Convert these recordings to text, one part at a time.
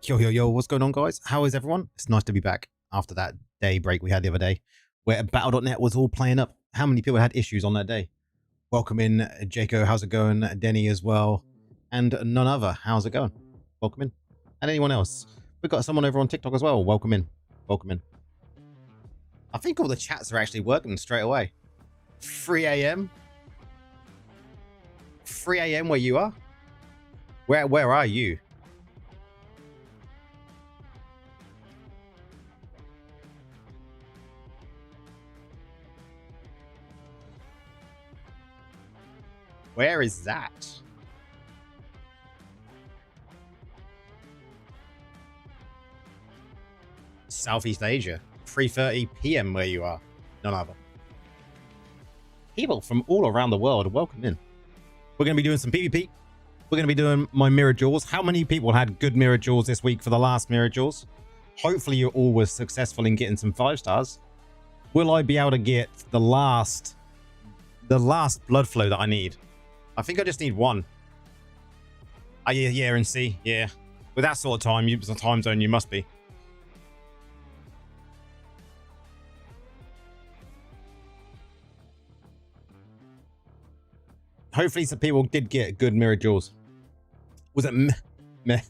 Yo, what's going on, guys? How is everyone? It's nice to be back after that day break we had the other day, where Battle.net was all playing up. How many people had issues on that day? Welcome in, Jaco. How's it going? Denny as well. And none other. How's it going? Welcome in. And anyone else? We've got someone over on TikTok as well. Welcome in. Welcome in. I think all the chats are actually working straight away. 3 a.m. 3 a.m. where you are? Where are you? Where is that? Southeast Asia. 3:30 p.m. where you are. None other. People from all around the world, welcome in. We're going to be doing some PvP. We're going to be doing my mirror jewels. How many people had good mirror jewels this week for the last mirror jewels? Hopefully you all were successful in getting some 5 stars. Will I be able to get the last blood flow that I need? I think I just need one. Oh, yeah, and C. Yeah. With that sort of time zone, you must be. Hopefully some people did get good mirror jewels. Was it meh?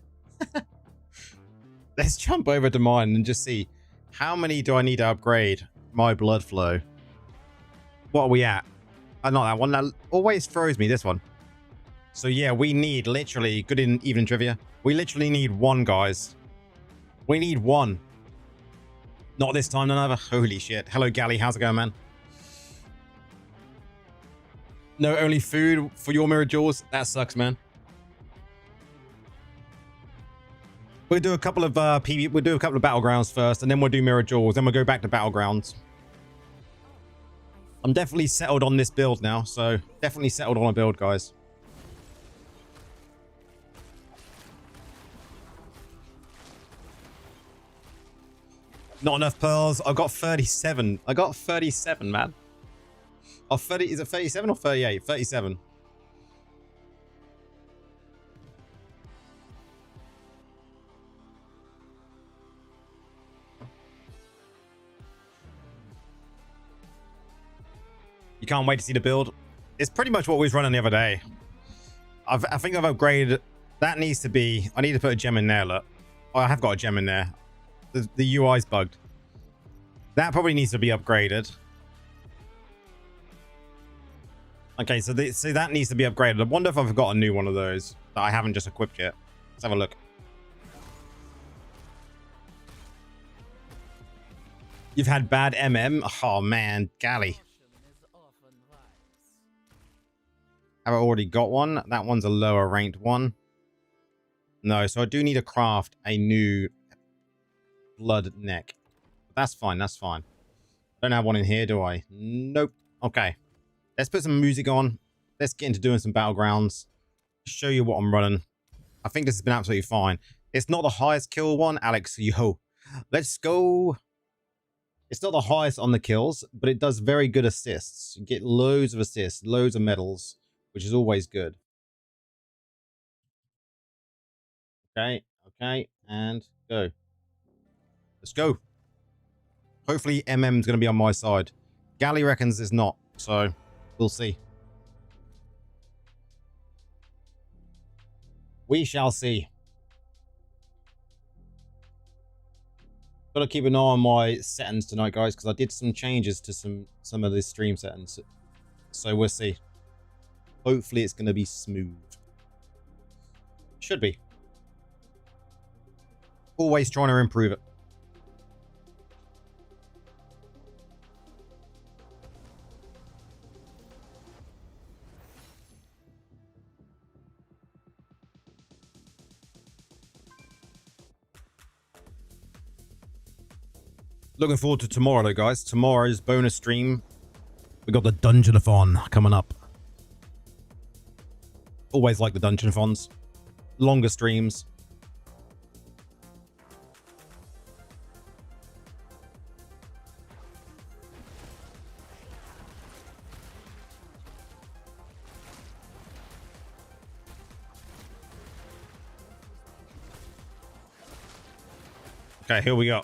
Let's jump over to mine and just see how many do I need to upgrade my blood flow. What are we at? Not that one. That always throws me, this one. So yeah, we need literally, good in evening trivia, we literally need one, guys. We need one. Not this time, none other. Holy shit. Hello, Gally. How's it going, man? No, only food for your mirror jewels? That sucks, man. We'll do a couple of we'll do a couple of battlegrounds first, and then we'll do mirror jewels, then we'll go back to battlegrounds. I'm definitely settled on this build now, so definitely settled on a build, guys. Not enough pearls. I've got 37. I got 37, man. Oh, 30. Is it 37 or 38? 37. You can't wait to see the build. It's pretty much what we was running the other day. I think I've upgraded. That needs to be... I need to put a gem in there, look. Oh, I have got a gem in there. The UI's bugged. That probably needs to be upgraded. Okay, so that needs to be upgraded. I wonder if I've got a new one of those that I haven't just equipped yet. Let's have a look. You've had bad MM? Oh, man. Galley. Have I already got one? That one's a lower ranked one. No, so I do need to craft a new blood neck. That's fine, that's fine. Don't have one in here, do I? Nope. Okay. Let's put some music on. Let's get into doing some battlegrounds. Show you what I'm running. I think this has been absolutely fine. It's not the highest kill one, Alex. Yo. Let's go. It's not the highest on the kills, but it does very good assists. You get loads of assists, loads of medals, which is always good. Okay, and go. Let's go. Hopefully MM's going to be on my side. Galley reckons it's not, so we'll see. We shall see. Gotta keep an eye on my settings tonight, guys, because I did some changes to some of the stream settings. So we'll see. Hopefully it's going to be smooth. Should be. Always trying to improve it. Looking forward to tomorrow, though, guys. Tomorrow's bonus stream. We got the Dungeonathon coming up. Always like the Dungeonathons. Longer streams. Okay, here we go.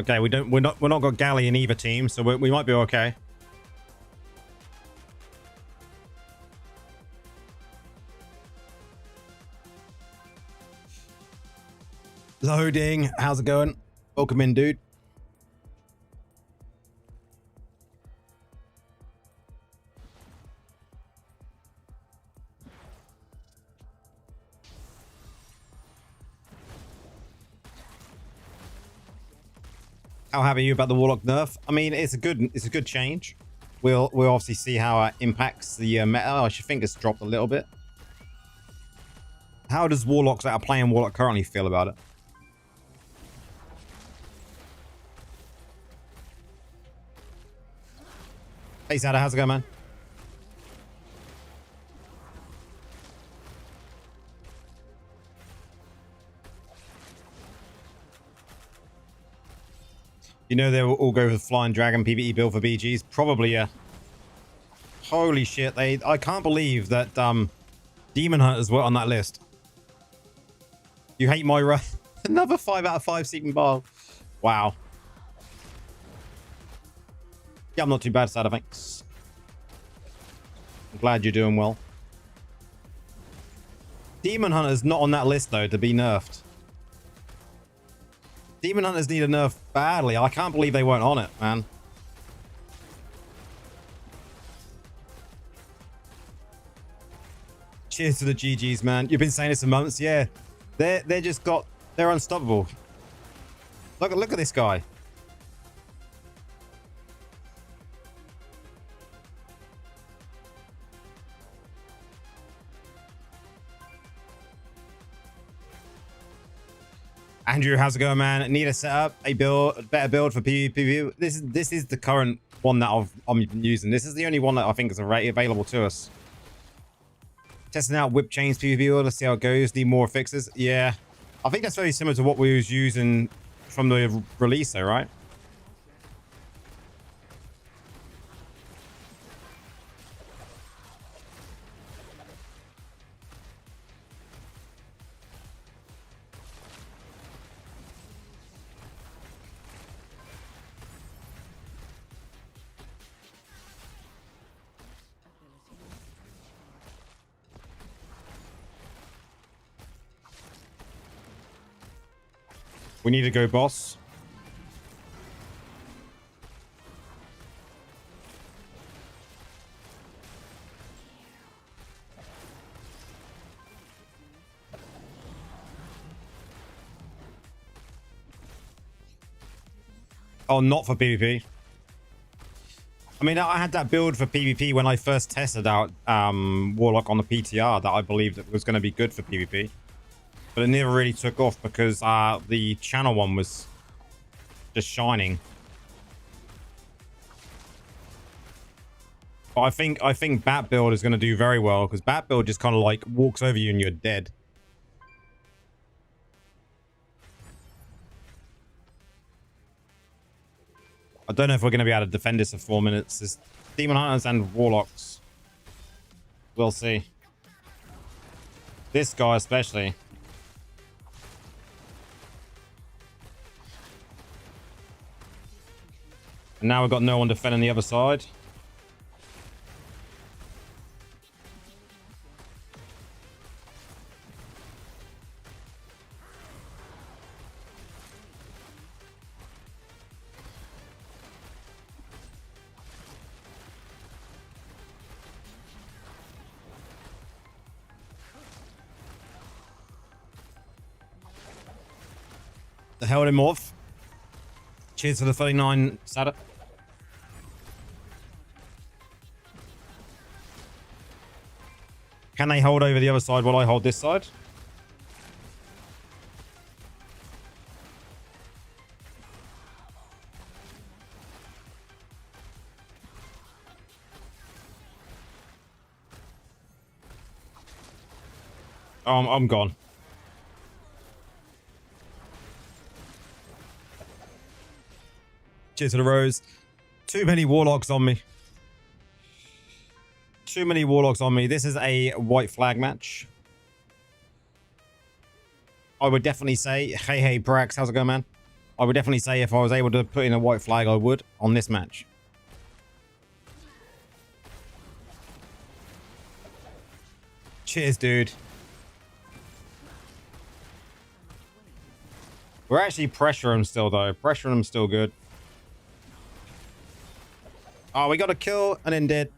Okay, we're not got Galley in either team, so we might be okay. Loading. How's it going? Welcome in, dude. How happy are you about the Warlock nerf? I mean, it's a good change. We'll obviously see how it impacts the meta. I should think it's dropped a little bit. How does Warlocks that are playing Warlock currently feel about it? Hey, Sada, how's it going, man? You know they will all go with Flying Dragon PvE build for BGs? Probably, yeah. Holy shit, I can't believe that Demon Hunters were on that list. You hate Moira? Another 5 out of 5 Seeping Bar. Wow. Yeah, I'm not too bad, Sada, thanks. I'm glad you're doing well. Demon Hunter's not on that list, though, to be nerfed. Demon Hunters need a nerf badly. I can't believe they weren't on it, man. Cheers to the GGs, man. You've been saying this for months. Yeah. They're unstoppable. Look at this guy. Andrew, how's it going, man? Need a setup, a better build for PvP. This is the current one that I'm using. This is the only one that I think is available to us. Testing out whip chains PvP. Let's see how it goes. Need more fixes. Yeah, I think that's very similar to what we was using from the release, though, right? We need to go, boss. Oh, not for PvP. I mean, I had that build for PvP when I first tested out Warlock on the PTR that I believed it was going to be good for PvP. But it never really took off because the channel one was just shining. But I think Bat build is going to do very well because Bat build just kind of like walks over you and you're dead. I don't know if we're going to be able to defend this for 4 minutes. There's Demon Hunters and Warlocks. We'll see. This guy especially. And now we've got no one defending the other side. The hell him off. Cheers for the 39, Sada. Can they hold over the other side while I hold this side? I'm gone. Cheers to the rose. Too many Warlocks on me. Too many Warlocks on me. This is a white flag match. I would definitely say, hey, Brax, how's it going, man? I would definitely say if I was able to put in a white flag, I would on this match. Cheers, dude. We're actually pressuring him still, though. Pressuring him still good. Oh, we got a kill and then dead.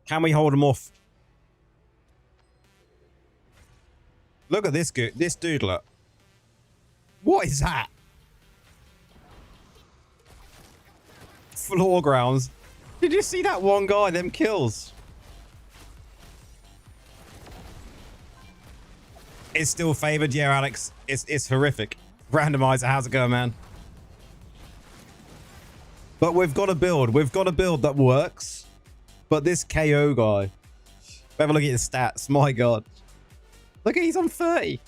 Can we hold him off? Look at this dude, look. What is that? Floor grounds. Did you see that one guy? Them kills. It's still favored. Yeah, Alex. It's horrific. Randomizer, how's it going, man? But we've got a build. We've got a build that works. But this KO guy. Have a look at his stats. My God. Look at he's on 30.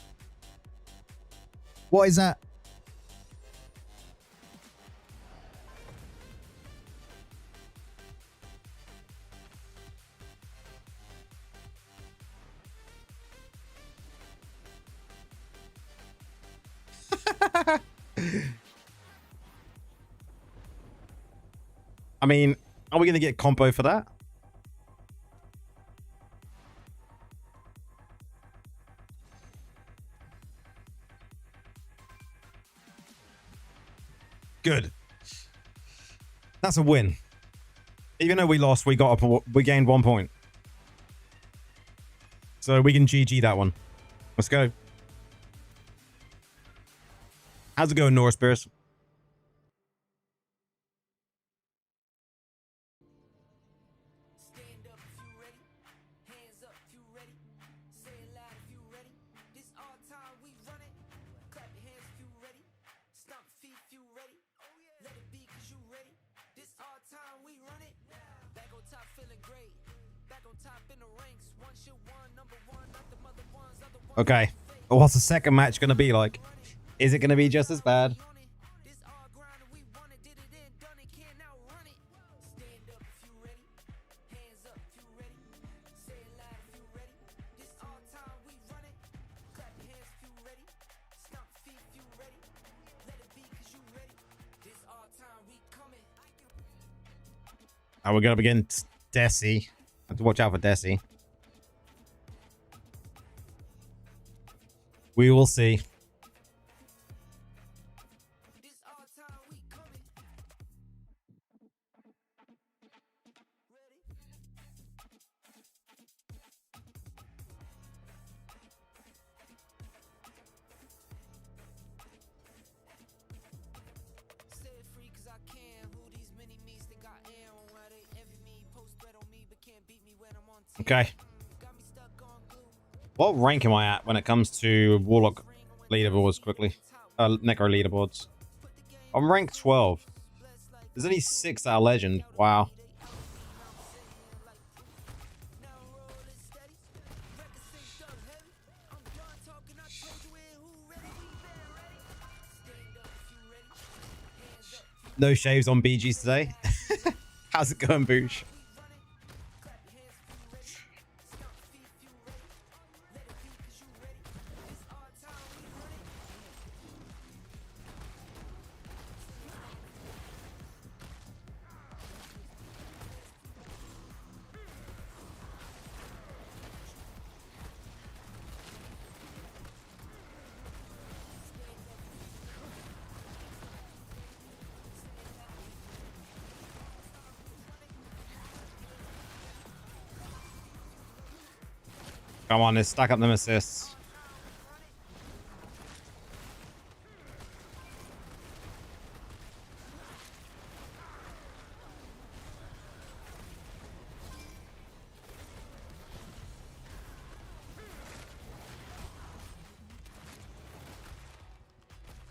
What is that? I mean, are we going to get compo for that? Good. That's a win. Even though we lost, we gained 1 point. So we can GG that one. Let's go. How's it going, Norris Bears? Okay. What's the second match going to be like? Is it going to be just as bad? Oh, we're going to begin Desi. Have to watch out for Desi. We will see. Okay. What rank am I at when it comes to Warlock leaderboards quickly? Necro leaderboards. I'm rank 12. There's only 6 that are legend. Wow. No shaves on BGs today. How's it going, Boosh? Come on, let's stack up them assists.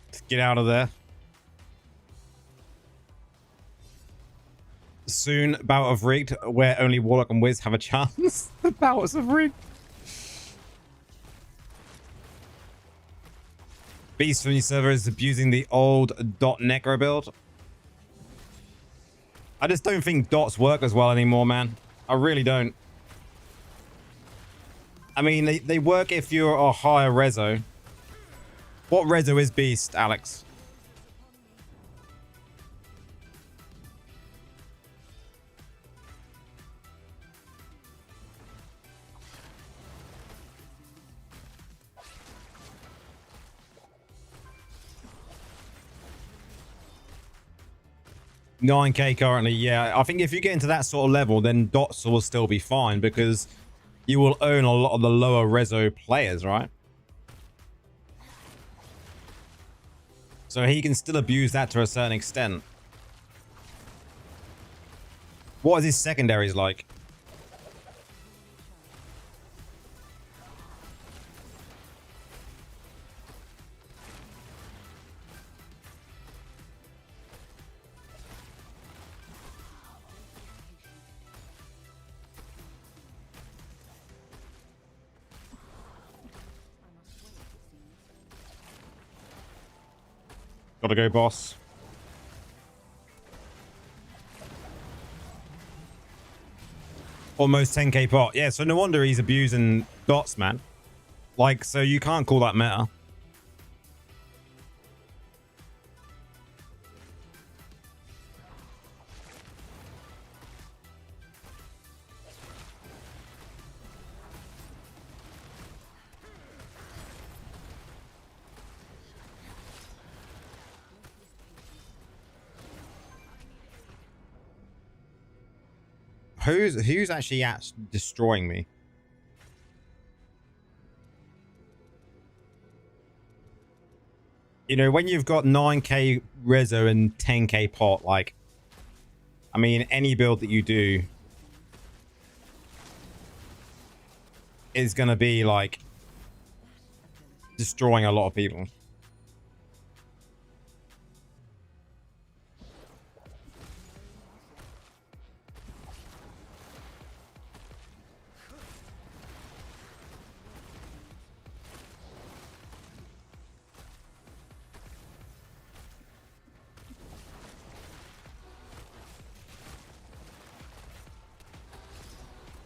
Let's get out of there. Soon, bout of rigged, where only Warlock and Wiz have a chance. The bouts of rigged. Beast from your server is abusing the old .necro build. I just don't think dots work as well anymore, man. I really don't. I mean, they work if you're a higher reso. What reso is beast, Alex? $9K currently, yeah. I think if you get into that sort of level, then dots will still be fine because you will own a lot of the lower reso players, right? So he can still abuse that to a certain extent. What is his secondaries like? Gotta go, boss. Almost 10K pot. Yeah, so no wonder he's abusing dots, man. Like, so you can't call that meta. Who's actually destroying me? You know, when you've got 9K reso and 10K pot, like, I mean, any build that you do is gonna be like destroying a lot of people.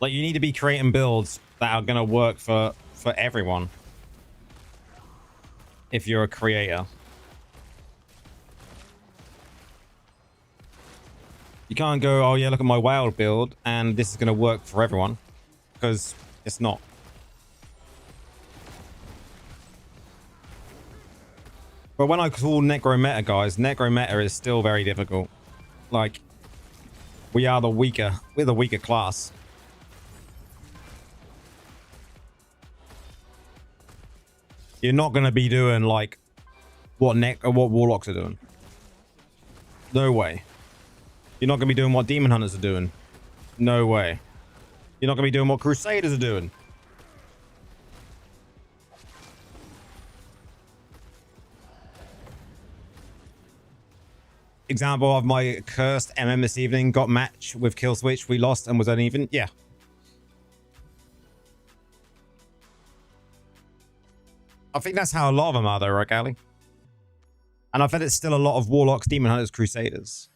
Like, you need to be creating builds that are going to work for everyone. If you're a creator. You can't go, oh yeah, look at my wild build and this is going to work for everyone. Because it's not. But when I call Necro meta, guys, Necro meta is still very difficult. Like, we're the weaker class. You're not going to be doing like what warlocks are doing. No way. You're not going to be doing what demon hunters are doing. No way. You're not going to be doing what crusaders are doing. Example of my cursed MM this evening. Got match with kill switch. We lost and was uneven. Yeah. I think that's how a lot of them are though, right, Gally? And I bet it's still a lot of warlocks, demon hunters, crusaders.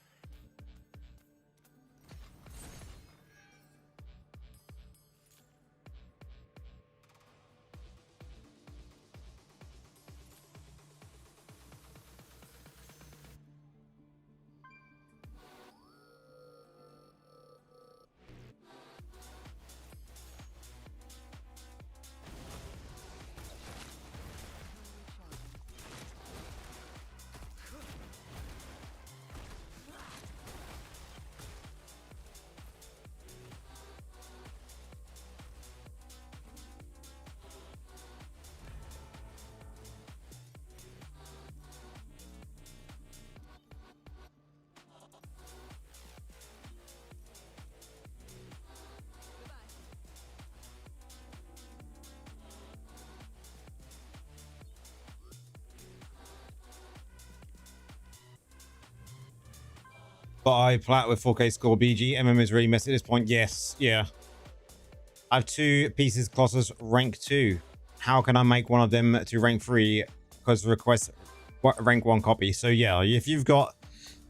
But I plat with 4K score BG. MM is really messy at this point. Yes, yeah. I have 2 pieces Colossus rank 2. How can I make one of them to rank 3? Because request rank 1 copy. So yeah, if you've got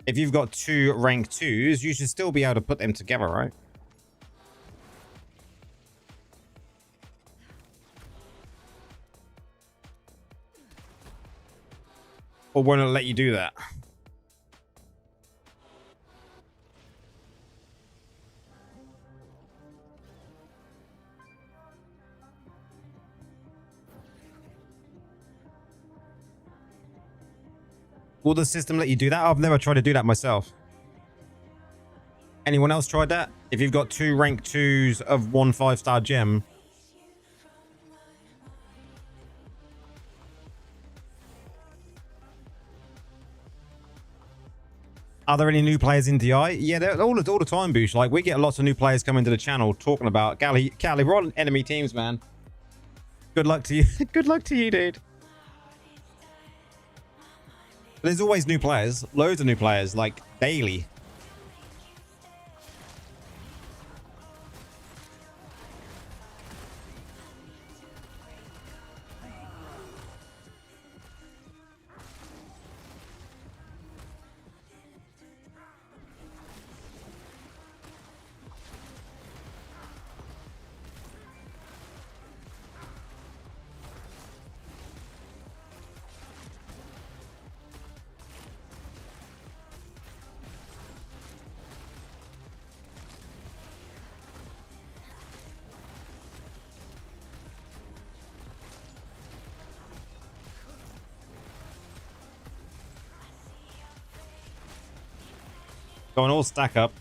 If you've got 2 rank 2s, you should still be able to put them together, right? Or won't it let you do that? Will the system let you do that? I've never tried to do that myself. Anyone else tried that? If you've got 2 rank 2s of 1 5-star gem. Are there any new players in DI? Yeah, they're all the time, Boosh. Like, we get lots of new players coming to the channel talking about Cali, we're on enemy teams, man. Good luck to you. Good luck to you, dude. There's always new players. Loads of new players, like, daily. Go on, all stack up.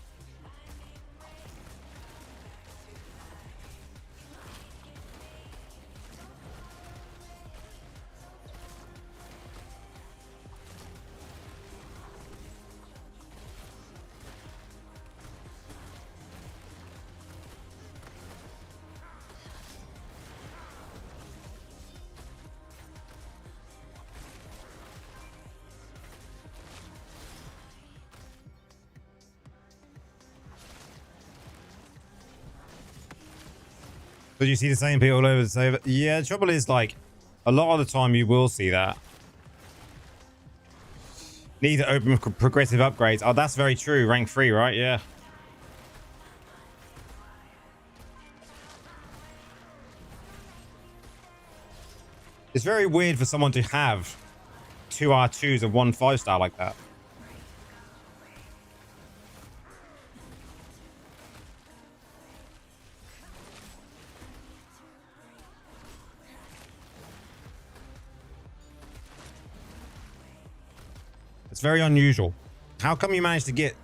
Did you see the same people all over the server? Yeah, the trouble is, like, a lot of the time you will see that. Need to open progressive upgrades. Oh, that's very true. Rank 3, right? Yeah. It's very weird for someone to have 2 R2s of 1 5-star like that. It's very unusual. How come you managed to get...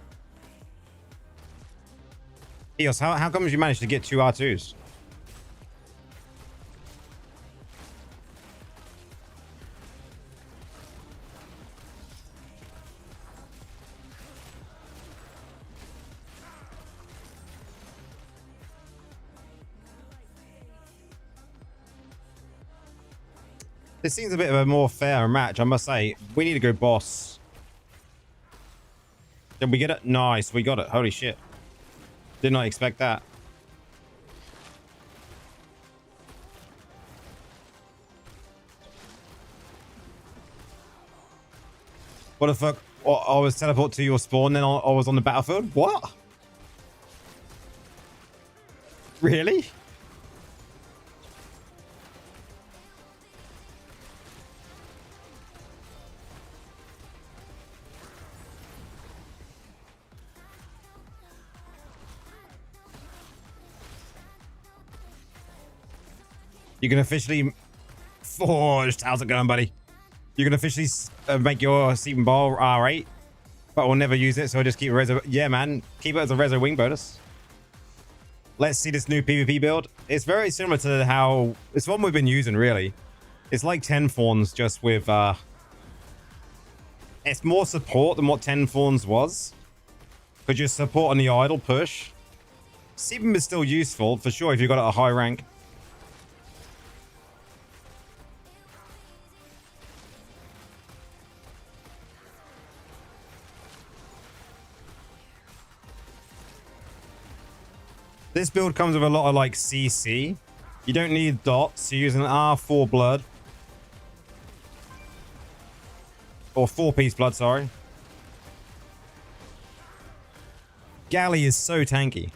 Eos, how come you managed to get 2 R2s? This seems a bit of a more fair match, I must say. We need to go boss. Did we get it? Nice, we got it. Holy shit. Did not expect that. What the fuck? Oh, I was teleported to your spawn, then I was on the battlefield? What? Really? You can officially forged. How's it going, buddy? You can officially make your Seaton Ball R8, but we'll never use it, so I'll just keep it reserve. Yeah, man, keep it as a reserve wing bonus. Let's see this new PvP build. It's very similar to how it's one we've been using, really. It's like 10 Fawns, just with it's more support than what 10 Fawns was. Because you're support on the idle push. Seaton is still useful for sure if you've got it at a high rank. This build comes with a lot of like CC. You don't need dots. You use an R4 blood. Or 4-piece blood, sorry. Galley is so tanky.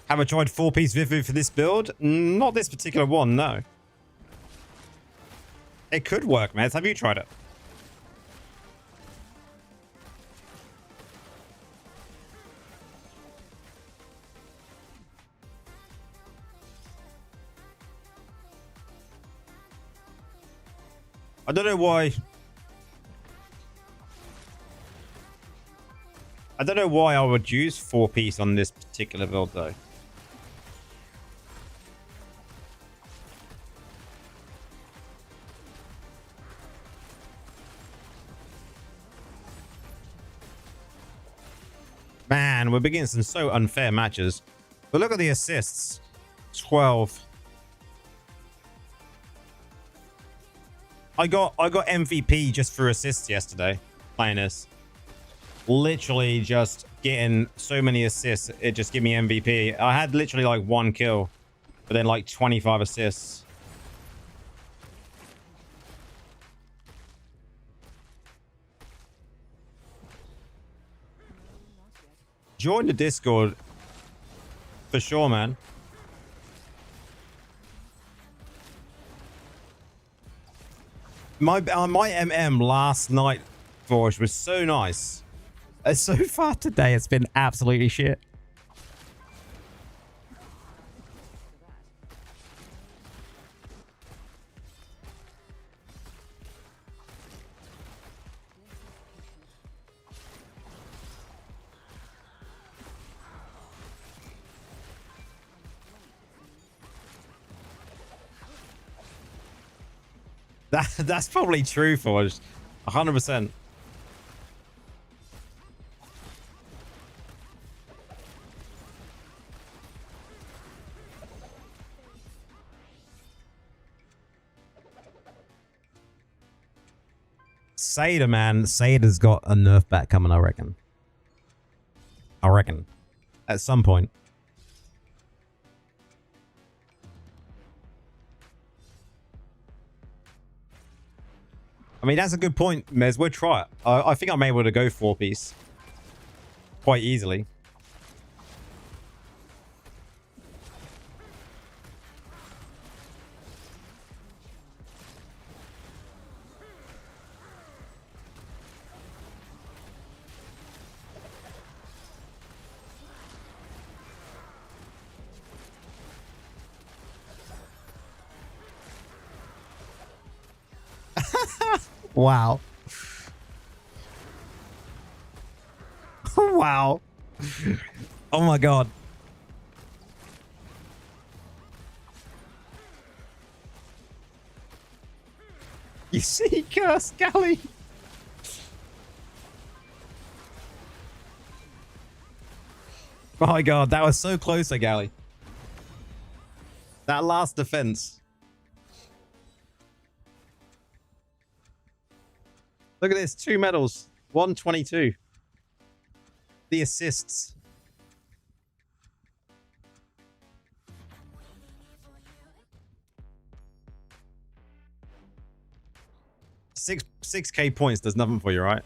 Have I tried 4-piece Vivu for this build? Not this particular one, no. It could work, Mez. Have you tried it? I don't know why. I don't know why I would use 4-piece on this particular build, though. Man, we're beginning some so unfair matches. But look at the assists. 12. I got MVP just for assists yesterday playing this. Literally just getting so many assists. It just gave me MVP. I had literally like 1 kill, but then like 25 assists. Join the Discord for sure, man. My MM last night, Forge, was so nice. So far today, it's been absolutely shit. That's probably true, Forge. 100%. Sada, man. Sada's got a nerf back coming, I reckon. At some point. I mean, that's a good point, Mez. We'll try it. I think I'm able to go 4-piece quite easily. Wow. Wow. Oh my god. You see, curse Galley. Oh my god, that was so close, Galley. That last defense. Look at this, 2 medals, 122. The assists. Six K points does nothing for you, right?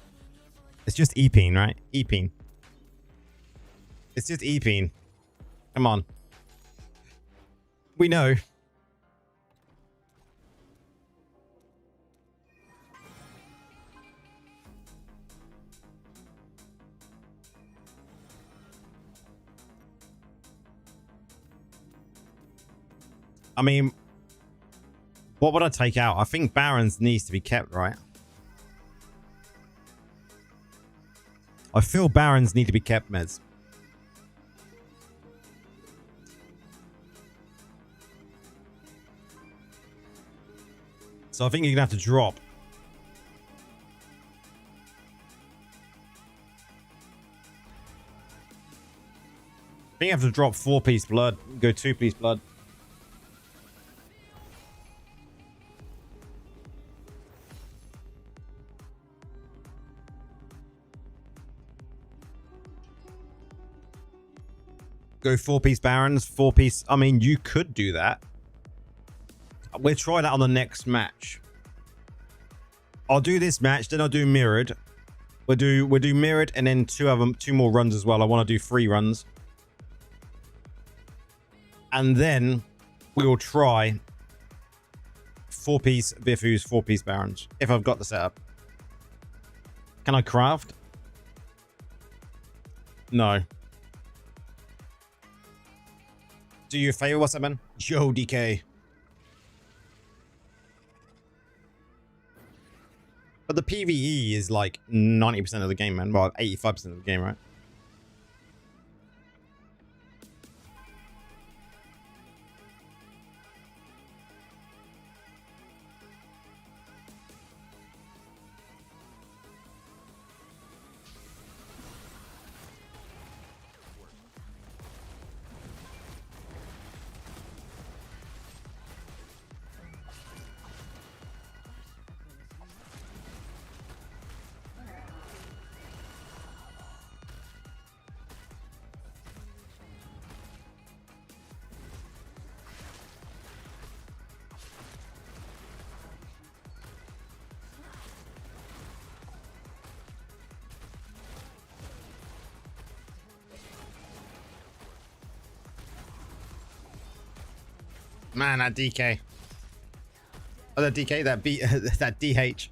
It's just E-peen, right? E-peen. It's just E-peen. Come on. We know. I mean, what would I take out? I think Barons needs to be kept, right? I feel Barons need to be kept, Mez. So I think you're going to have to drop. I think you have to drop 4-piece blood, go 2-piece blood. Go 4-piece barons, 4-piece. I mean, you could do that. We'll try that on the next match. I'll do this match, then I'll do mirrored. We'll do mirrored and then two more runs as well. I want to do 3 runs. And then we will try 4-piece Bifus, 4-piece barons if I've got the setup. Can I craft? No. Do you a favor? What's up, man? Yo, DK. But the PvE is like 90% of the game, man. Well, 85% of the game, right? Man, that DK. Oh, that DK, that B, that DH.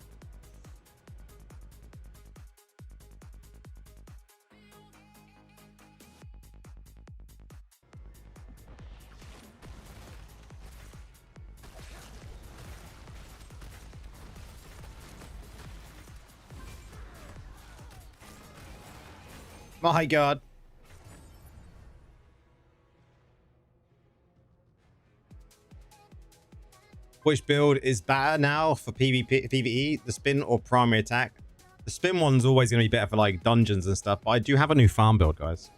My God. Which build is better now for PvE, the spin or primary attack? The spin one's always going to be better for like dungeons and stuff, but I do have a new farm build, guys.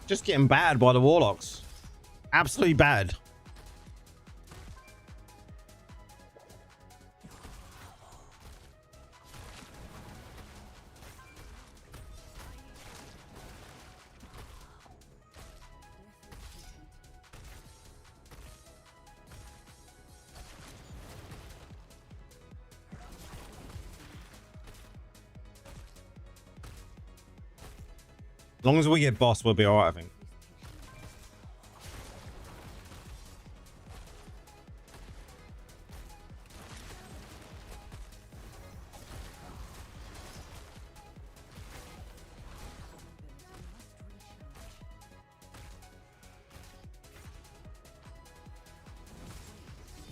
Just getting bad by the warlocks. Absolutely bad. As long as we get boss, we'll be alright, I think.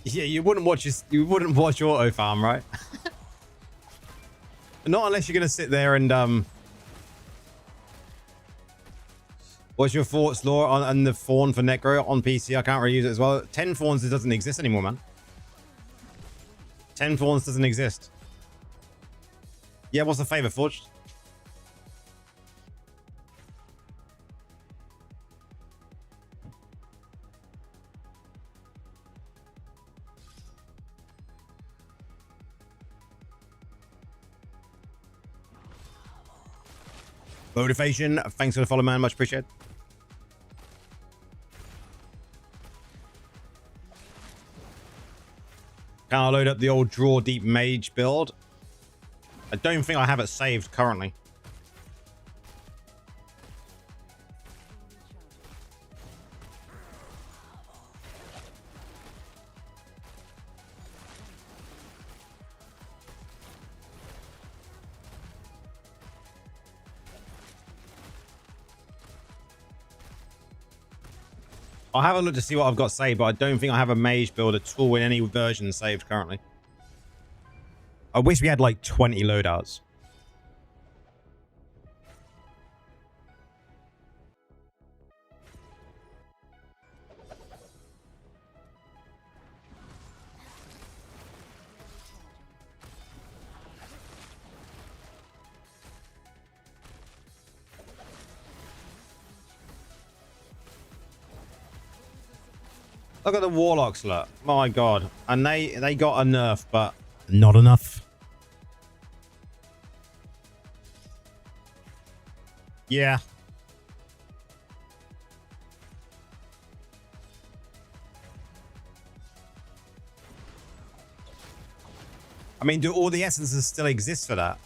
Yeah, you wouldn't watch auto farm, right? Not unless you're gonna sit there and what's your thoughts, Laura, on the fawn for Necro on PC? I can't really use it as well. 10 fawns doesn't exist anymore, man. 10 fawns doesn't exist. Yeah, what's the favor, Forged? Motivation, thanks for the follow, man. Much appreciated. Can I load up the old Draw Deep Mage build? I don't think I have it saved currently. I'll have a look to see what I've got saved, but I don't think I have a mage build at all in any version saved currently. I wish we had like 20 loadouts. Look at the warlocks, look. My god. And they got a nerf, but not enough. Yeah. I mean, do all the essences still exist for that?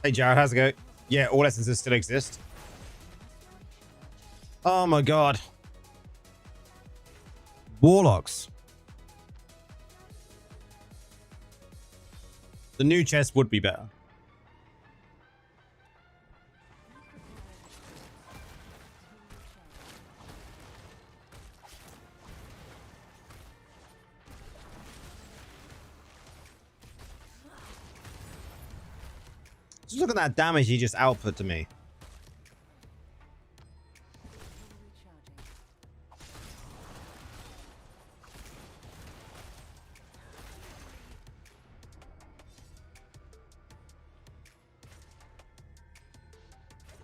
Hey, Jared, how's it go? Yeah, all essences still exist. Oh my god. Warlocks. The new chest would be better. Just look at that damage he just output to me.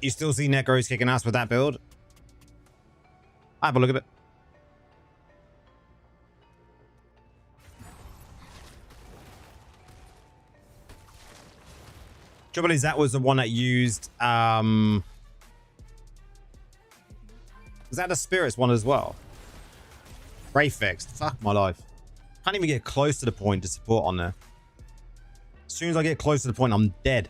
You still see Necros kicking ass with that build? Have a look at it. Trouble is, that was the one that used was that the spirits one as well? Wraith fixed. Fuck my life. Can't even get close to the point to support on there. As soon as I get close to the point, I'm dead.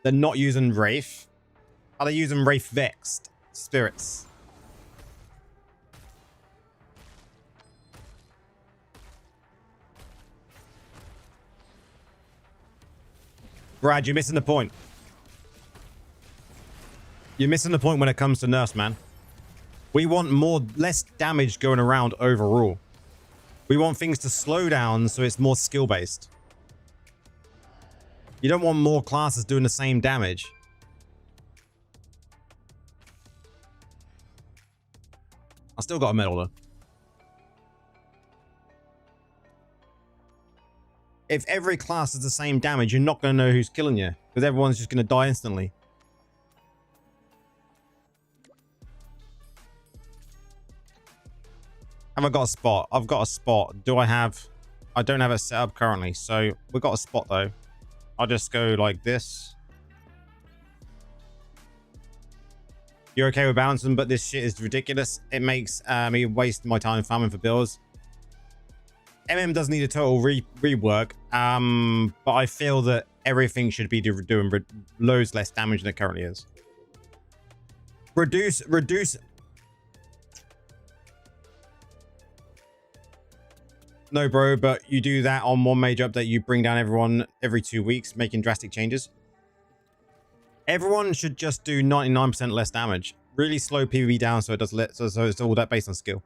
They're not using Wraith. Are they using Wraith Vexed spirits? Brad, you're missing the point. You're missing the point when it comes to nerfs, man. We want less damage going around overall. We want things to slow down so it's more skill-based. You don't want more classes doing the same damage. I still got a medal though. If every class is the same damage, you're not going to know who's killing you, because everyone's just going to die instantly. Have I got a spot? I've got a spot. Do I have... I don't have it set up currently, so we've got a spot though. I'll just go like this. You're okay with balancing, but this shit is ridiculous. It makes me waste my time farming for bills. Does need a total rework, but I feel that everything should be doing loads less damage than it currently is. Reduce. No, bro, but you do that on one major update. You bring down everyone every 2 weeks, making drastic changes. Everyone should just do 99% less damage. Really slow PvP down so it does so it's all that based on skill.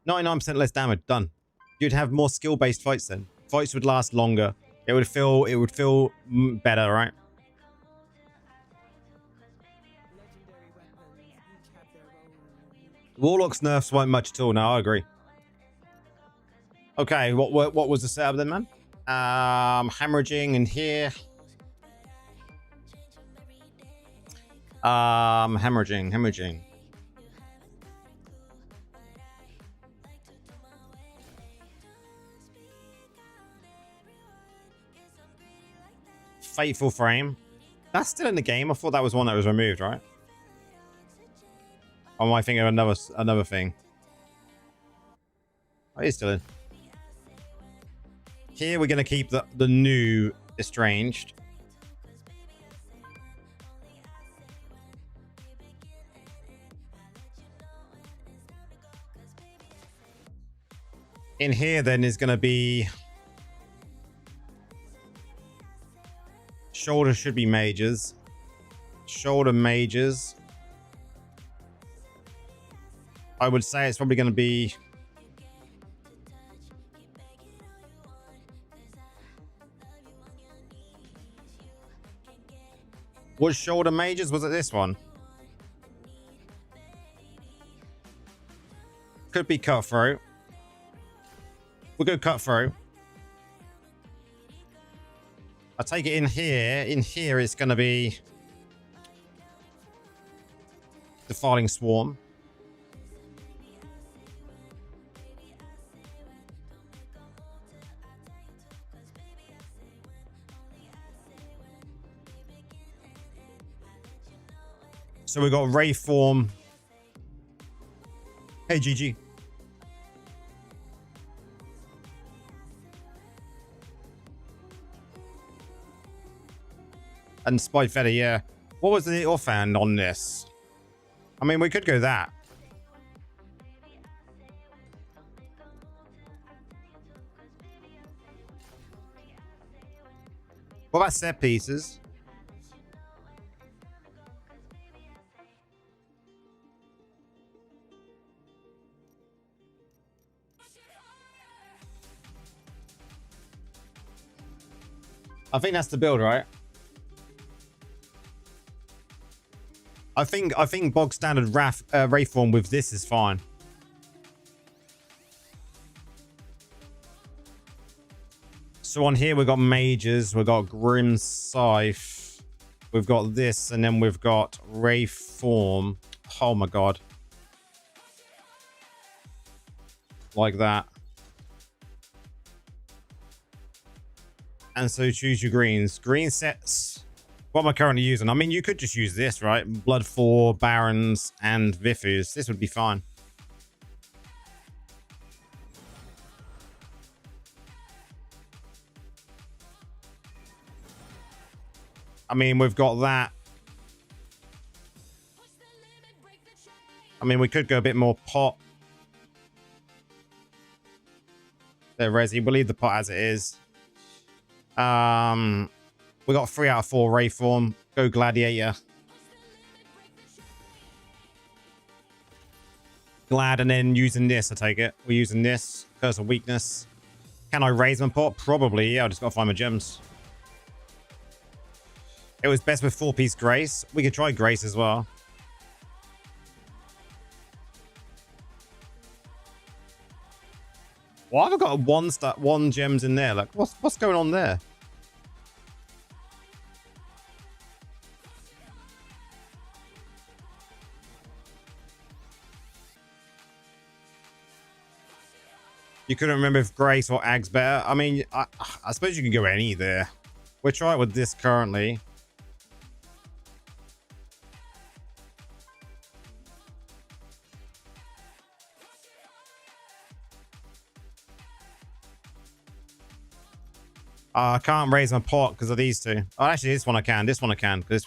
99% less damage, done. You'd have more skill-based fights then. Fights would last longer. It would feel better, right? Warlock's nerfs weren't much at all. No, I agree. Okay, what was the setup then, man? Hemorrhaging in here. Hemorrhaging. Fateful Frame. That's still in the game. I thought that was one that was removed, right? Or am I thinking of another thing? Oh, it's still in. Here we're going to keep the new Estranged. In here then is going to be... Shoulder should be mages. Shoulder mages. I would say it's probably going to be... Was shoulder mages? Was it this one? Could be cutthroat. We'll go cutthroat. I take it in here. In here, it's going to be Defiling Swarm. So we got Ray Form. Hey, GG. And Spy Feather, yeah. What was the offhand on this? I mean, we could go that. What about set pieces? I think that's the build, right? I think bog standard Rayform with this is fine. So on here we've got mages, we've got Grim Scythe, we've got this, and then we've got Rayform. Oh my god. Like that. And so choose your greens. Green sets. What am I currently using? I mean, you could just use this, right? Blood 4, Barons, and Vifus. This would be fine. I mean, we've got that. I mean, we could go a bit more pot. There, Resi. We'll leave the pot as it is. We got 3 out of 4 Rayform. Go Gladiator. Glad, and then using this, I take it. We're using this. Curse of Weakness. Can I raise my pot? Probably, yeah. I just got to find my gems. It was best with 4-piece Grace. We could try Grace as well. Why have I got one gems in there? Like, what's going on there? You couldn't remember if Grace or Ag's better. I mean, I suppose you can go any there. We'll try it with this currently. I can't raise my pot because of these two. Oh, actually, this one I can. This one I can. Because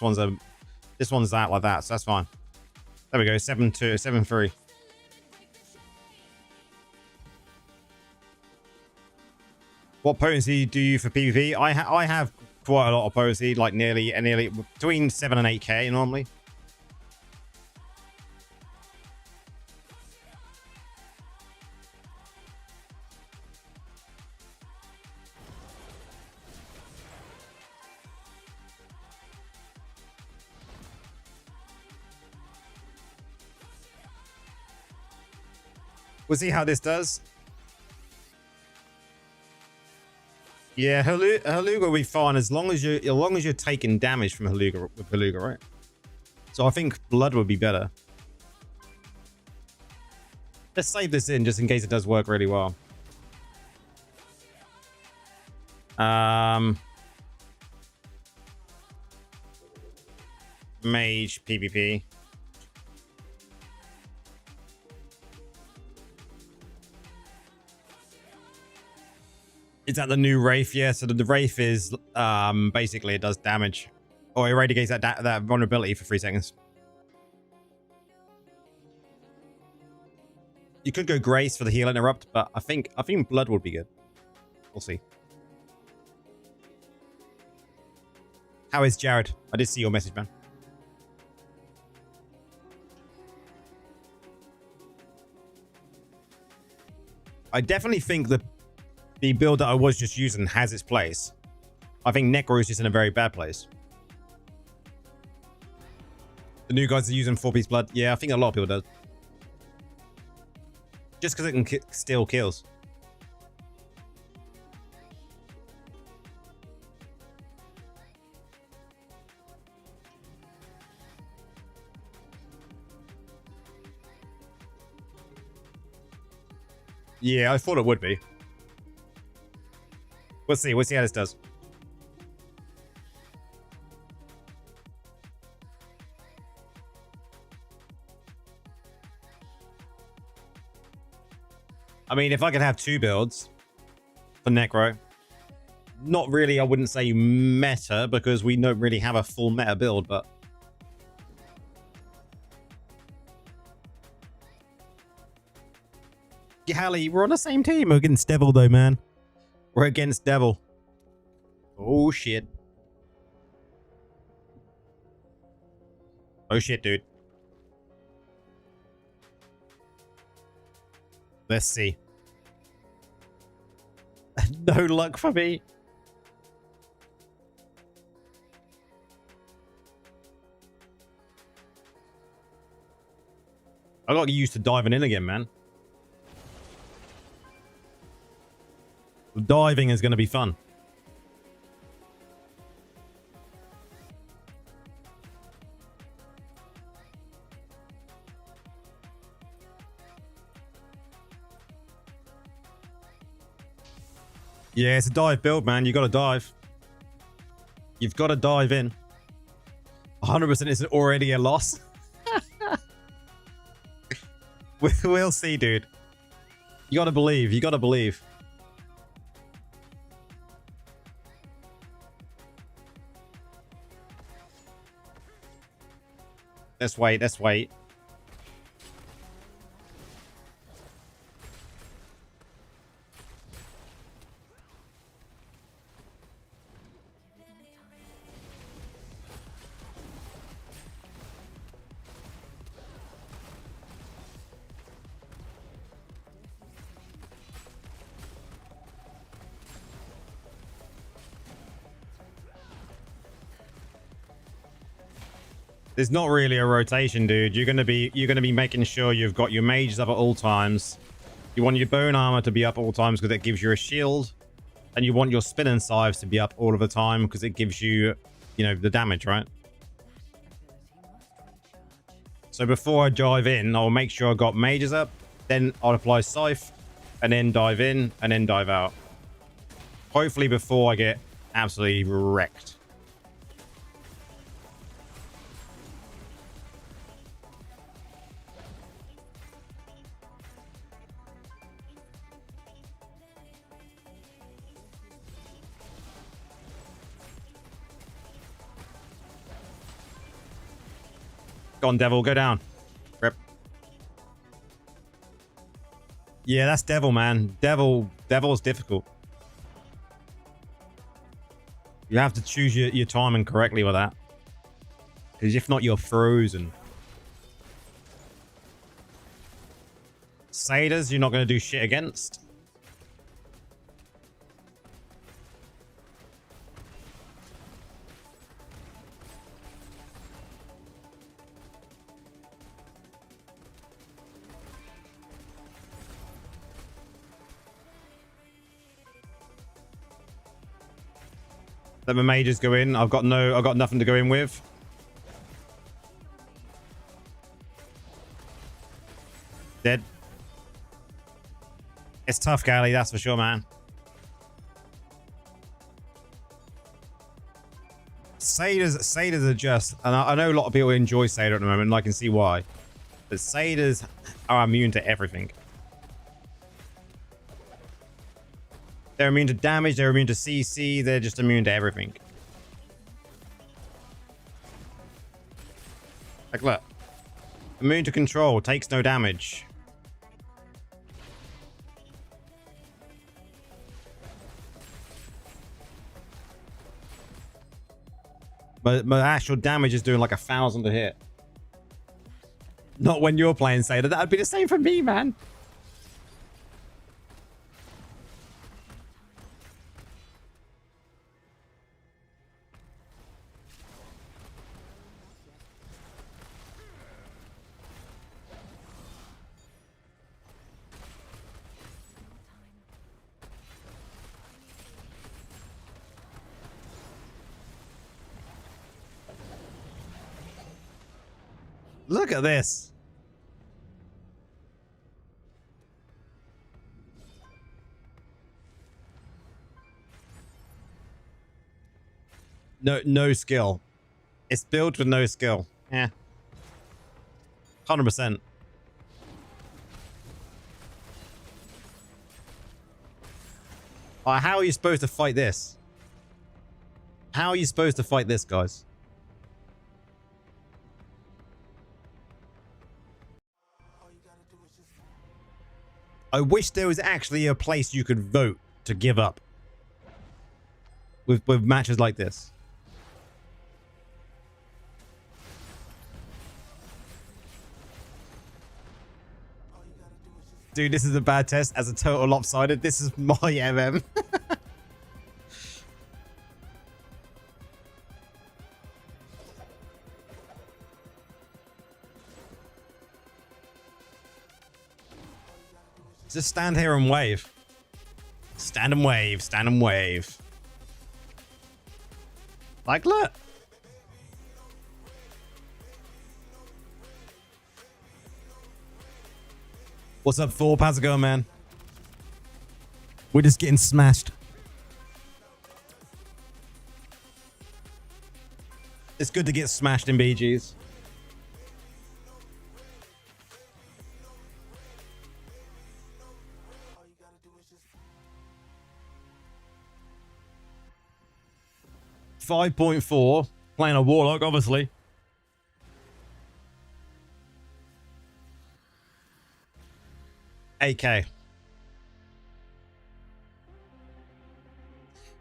this one's out like that, so that's fine. There we go. 7-2, 7-3. What potency do you for PvP? I have quite a lot of potency, like nearly between 7 and 8k normally. We'll see how this does. Yeah, Haluga will be fine as long as you're taking damage from Haluga with Haluga, right? So I think blood would be better. Let's save this in just in case it does work really well. Mage PvP. Is that the new Wraith? Yeah, so the Wraith is basically it does damage. Or eradicates that vulnerability for 3 seconds. You could go Grace for the heal interrupt, but I think blood would be good. We'll see. How is Jared? I did see your message, man. I definitely think the build that I was just using has its place. I think Necro is just in a very bad place. The new guys are using 4-piece blood. Yeah, I think a lot of people do. Just because it can steal kills. Yeah, I thought it would be. We'll see. We'll see how this does. I mean, if I could have 2 builds for Necro, not really, I wouldn't say meta, because we don't really have a full meta build, but... Yeah, Hallie, we're on the same team. We're against Devil, though, man. We're against Devil. Oh, shit. Oh, shit, dude. Let's see. No luck for me. I got used to diving in again, man. Diving is going to be fun. Yeah, it's a dive build, man. You got to dive. You've got to dive in. 100% is already a loss. We'll see, dude. You got to believe. You got to believe. Let's wait. Let's wait. There's not really a rotation, dude. You're gonna be making sure you've got your mages up at all times. You want your bone armor to be up all times because it gives you a shield, and you want your spinning scythes to be up all of the time because it gives you, you know, the damage, right? So before I dive in, I'll make sure I got mages up, then I'll apply scythe, and then dive in, and then dive out. Hopefully before I get absolutely wrecked. Go on, Devil. Go down. Rip. Yeah, that's Devil, man. Devil's difficult. You have to choose your timing correctly with that. Because if not, you're frozen. Satyrs, you're not going to do shit against. Let my mages go in. I've got nothing to go in with. Dead. It's tough, Gally, that's for sure, man. Satyrs are just, and I know a lot of people enjoy Satyr at the moment, and I can see why. But Satyrs are immune to everything. They're immune to damage, they're immune to CC, they're just immune to everything. Like, look. Immune to control, takes no damage. But my actual damage is doing like 1,000 to hit. Not when you're playing Satyr. That would be the same for me, man. Look at this. No skill. It's built with no skill. Yeah. 100%. How are you supposed to fight this? How are you supposed to fight this, guys? I wish there was actually a place you could vote to give up with matches like this. Dude, this is a bad test as a total lopsided. This is my MM. Just stand here and wave. Stand and wave. Stand and wave. Like, look. What's up, Thorpe? How's it going, man? We're just getting smashed. It's good to get smashed in BGs. .4 playing a warlock, obviously. AK.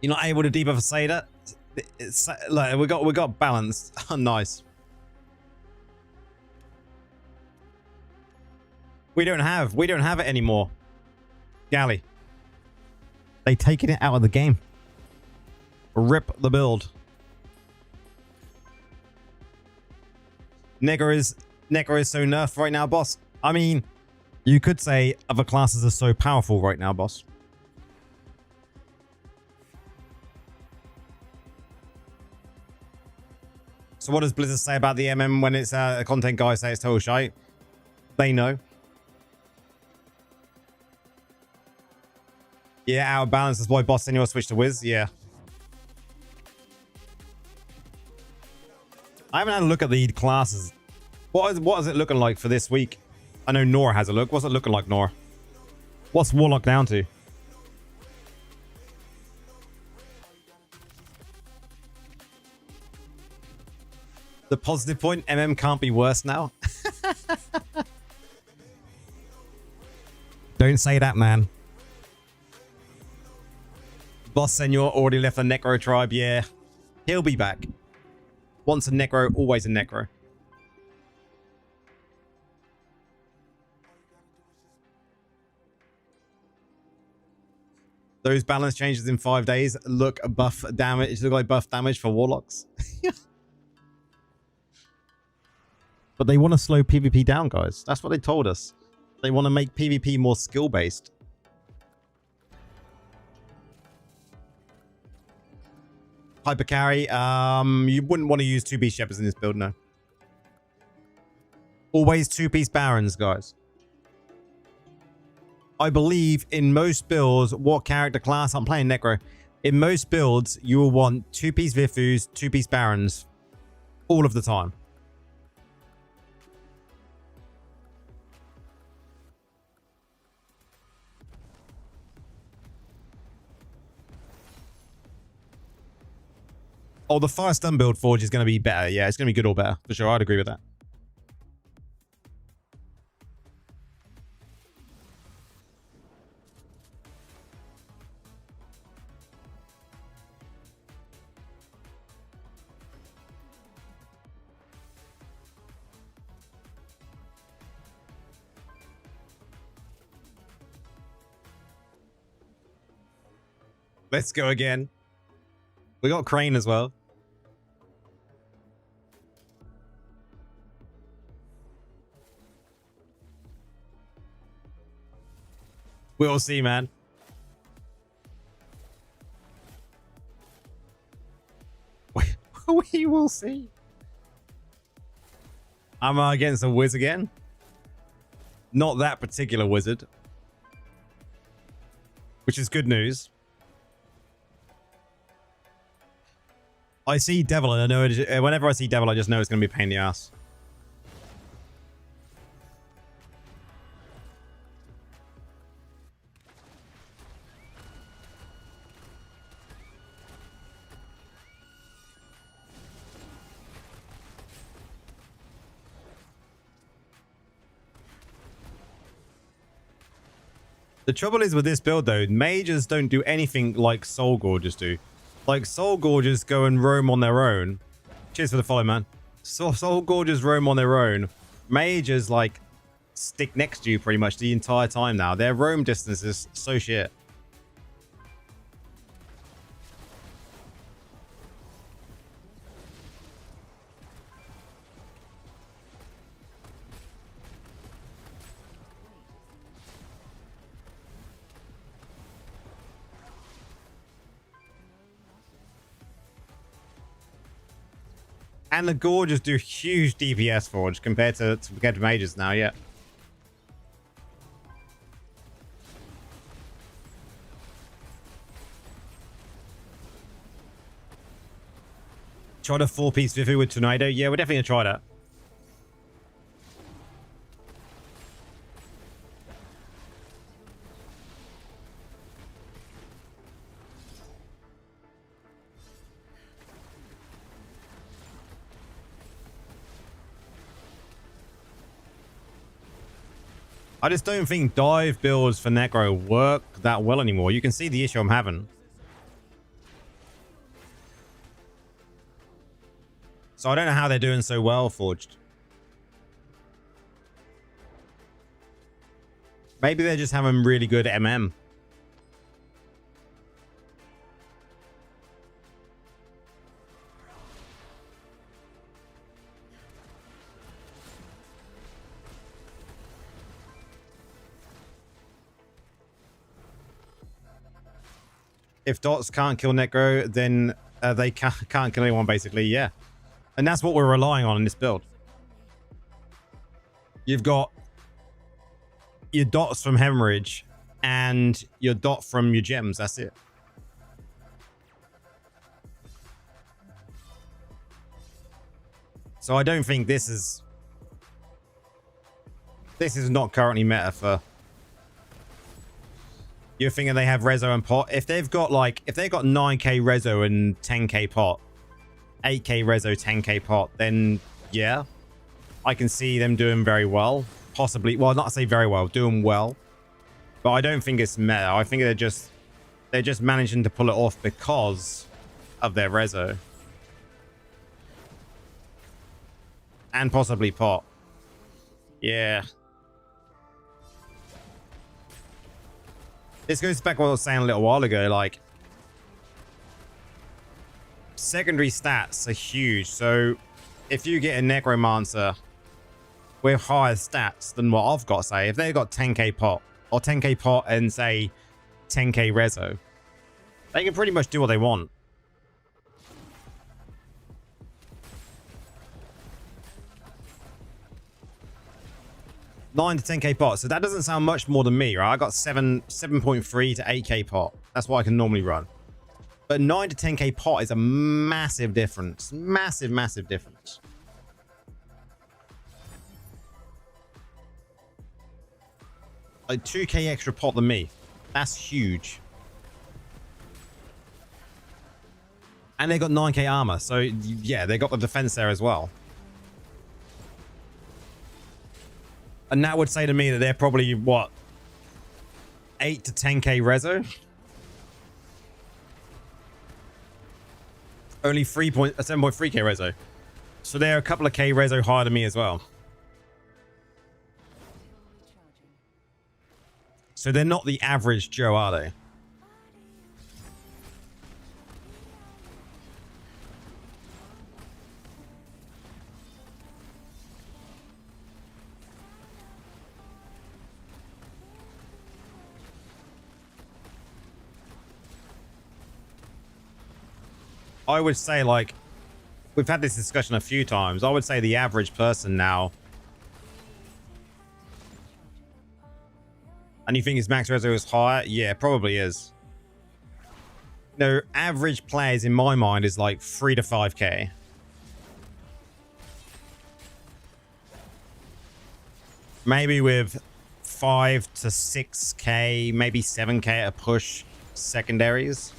You're not able to debuff a Seder. It's like we got balance. Oh, nice. We don't have it anymore. Galley. They taken it out of the game. Rip the build. Necro is so nerfed right now, boss. I mean, you could say other classes are so powerful right now, boss. So what does Blizzard say about the MM when it's a content guy say it's total shite? They know. Yeah, out of balance. That's why boss Senor switched to Wiz. Yeah. I haven't had a look at the classes. What is it looking like for this week? I know Nora has a look. What's it looking like, Nora? What's Warlock down to? The positive point, MM can't be worse now. Don't say that, man. Boss Senor already left the Necro tribe. Yeah, he'll be back. Once a Necro, always a Necro. Those balance changes in 5 days look buff damage. Look like buff damage for warlocks. But they want to slow PvP down, guys. That's what they told us. They want to make PvP more skill-based. Hyper carry. You wouldn't want to use 2-piece shepherds in this build, no. Always 2-piece barons, guys. I believe in most builds, what character class? I'm playing Necro. In most builds, you will want 2-piece Vifus, 2-piece barons all of the time. Oh, the Fire Stun build Forge is going to be better. Yeah, it's going to be good or better. For sure, I'd agree with that. Let's go again. We got Crane as well. We'll see, man. We will see. I'm against a whiz again. Not that particular wizard. Which is good news. I see Devil and I know it, whenever I see Devil, I just know it's going to be a pain in the ass. The trouble is with this build though, mages don't do anything like Soul Gorgers do. Like Soul Gorgers go and roam on their own. Cheers for the follow, man. Soul Gorgers roam on their own. Mages like stick next to you pretty much the entire time now. Their roam distance is so shit. And the Gorgers do huge DPS forge compared to mages now, yeah. Try the 4-piece Vivu with Tornado. Yeah, we're definitely gonna try that. I just don't think dive builds for Necro work that well anymore. You can see the issue I'm having. So I don't know how they're doing so well, Forged. Maybe they're just having really good MM. If dots can't kill Necro, then they can't kill anyone, basically, yeah. And that's what we're relying on in this build. You've got your dots from Hemorrhage and your dot from your gems. That's it. So I don't think this is not currently meta for. You're thinking they have Rezo and pot. If they've got 9k Rezo and 10k pot, 8k Rezo, 10k pot, then yeah, I can see them doing very well. Possibly, well, not say very well, doing well. But I don't think it's meta. I think they're just managing to pull it off because of their Rezo. And possibly pot. Yeah. This goes back to what I was saying a little while ago, like secondary stats are huge. So if you get a Necromancer with higher stats than what I've got, say, if they've got 10k pot or 10k pot and say 10k Rezo, they can pretty much do what they want. $9 to 10k pot, so that doesn't sound much more than me, right? I got 7.3 to 8k pot. That's what I can normally run. But 9 to 10k pot is a massive difference. Massive difference. Like 2k extra pot than me. That's huge. And they got 9k armor, so yeah, they got the defense there as well. And that would say to me that they're probably, what, 8 to 10k Rezo? Only 7.3k Rezo. So they're a couple of k Rezo higher than me as well. So they're not the average Joe, are they? I would say, like, We've had this discussion a few times. I would say the average person now. And you think his max reso is higher? Yeah, probably is. No, average players in my mind is like 3 to 5k. Maybe with 5 to 6k, maybe 7k at a push secondaries.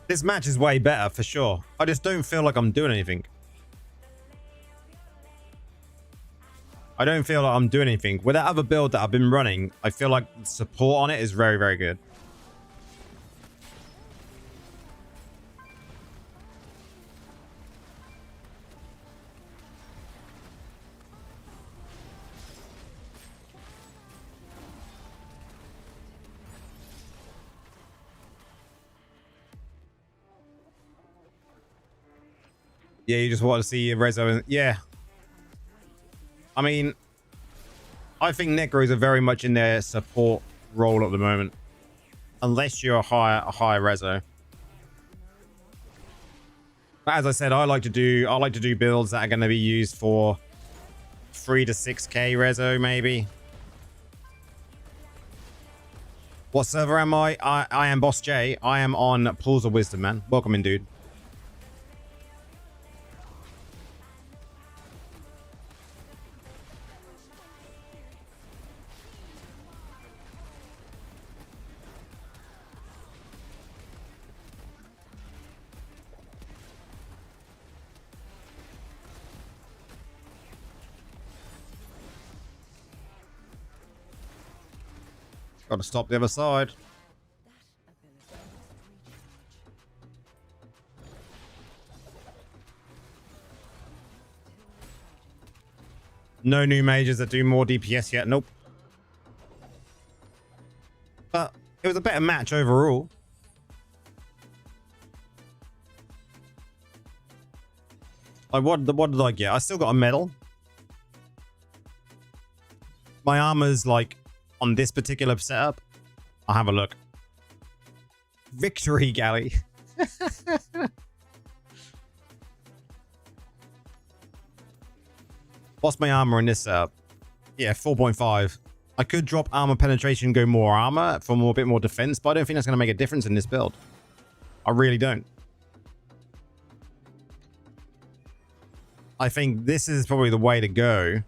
This match is way better for sure. I just don't feel like I'm doing anything. I don't feel like I'm doing anything. With that other build that I've been running, I feel like the support on it is very, very good. Yeah, you just want to see Rezo. Yeah. I mean, I think Necros are very much in their support role at the moment. Unless you're a higher Rezo. But as I said, I like to do builds that are going to be used for 3 to 6k Rezo, maybe. What server am I? I am Boss J. I am on Pools of Wisdom, man. Welcome in, dude. Got to stop the other side. No new mages that do more DPS yet. Nope. But it was a better match overall. Like, what did I get? I still got a medal. My armor's like on this particular setup. I'll have a look. Victory galley. What's my armor in this setup? Yeah, 4.5. I could drop armor penetration, go more armor for a bit more defense, but I don't think that's going to make a difference in this build. I really don't. I think this is probably the way to go.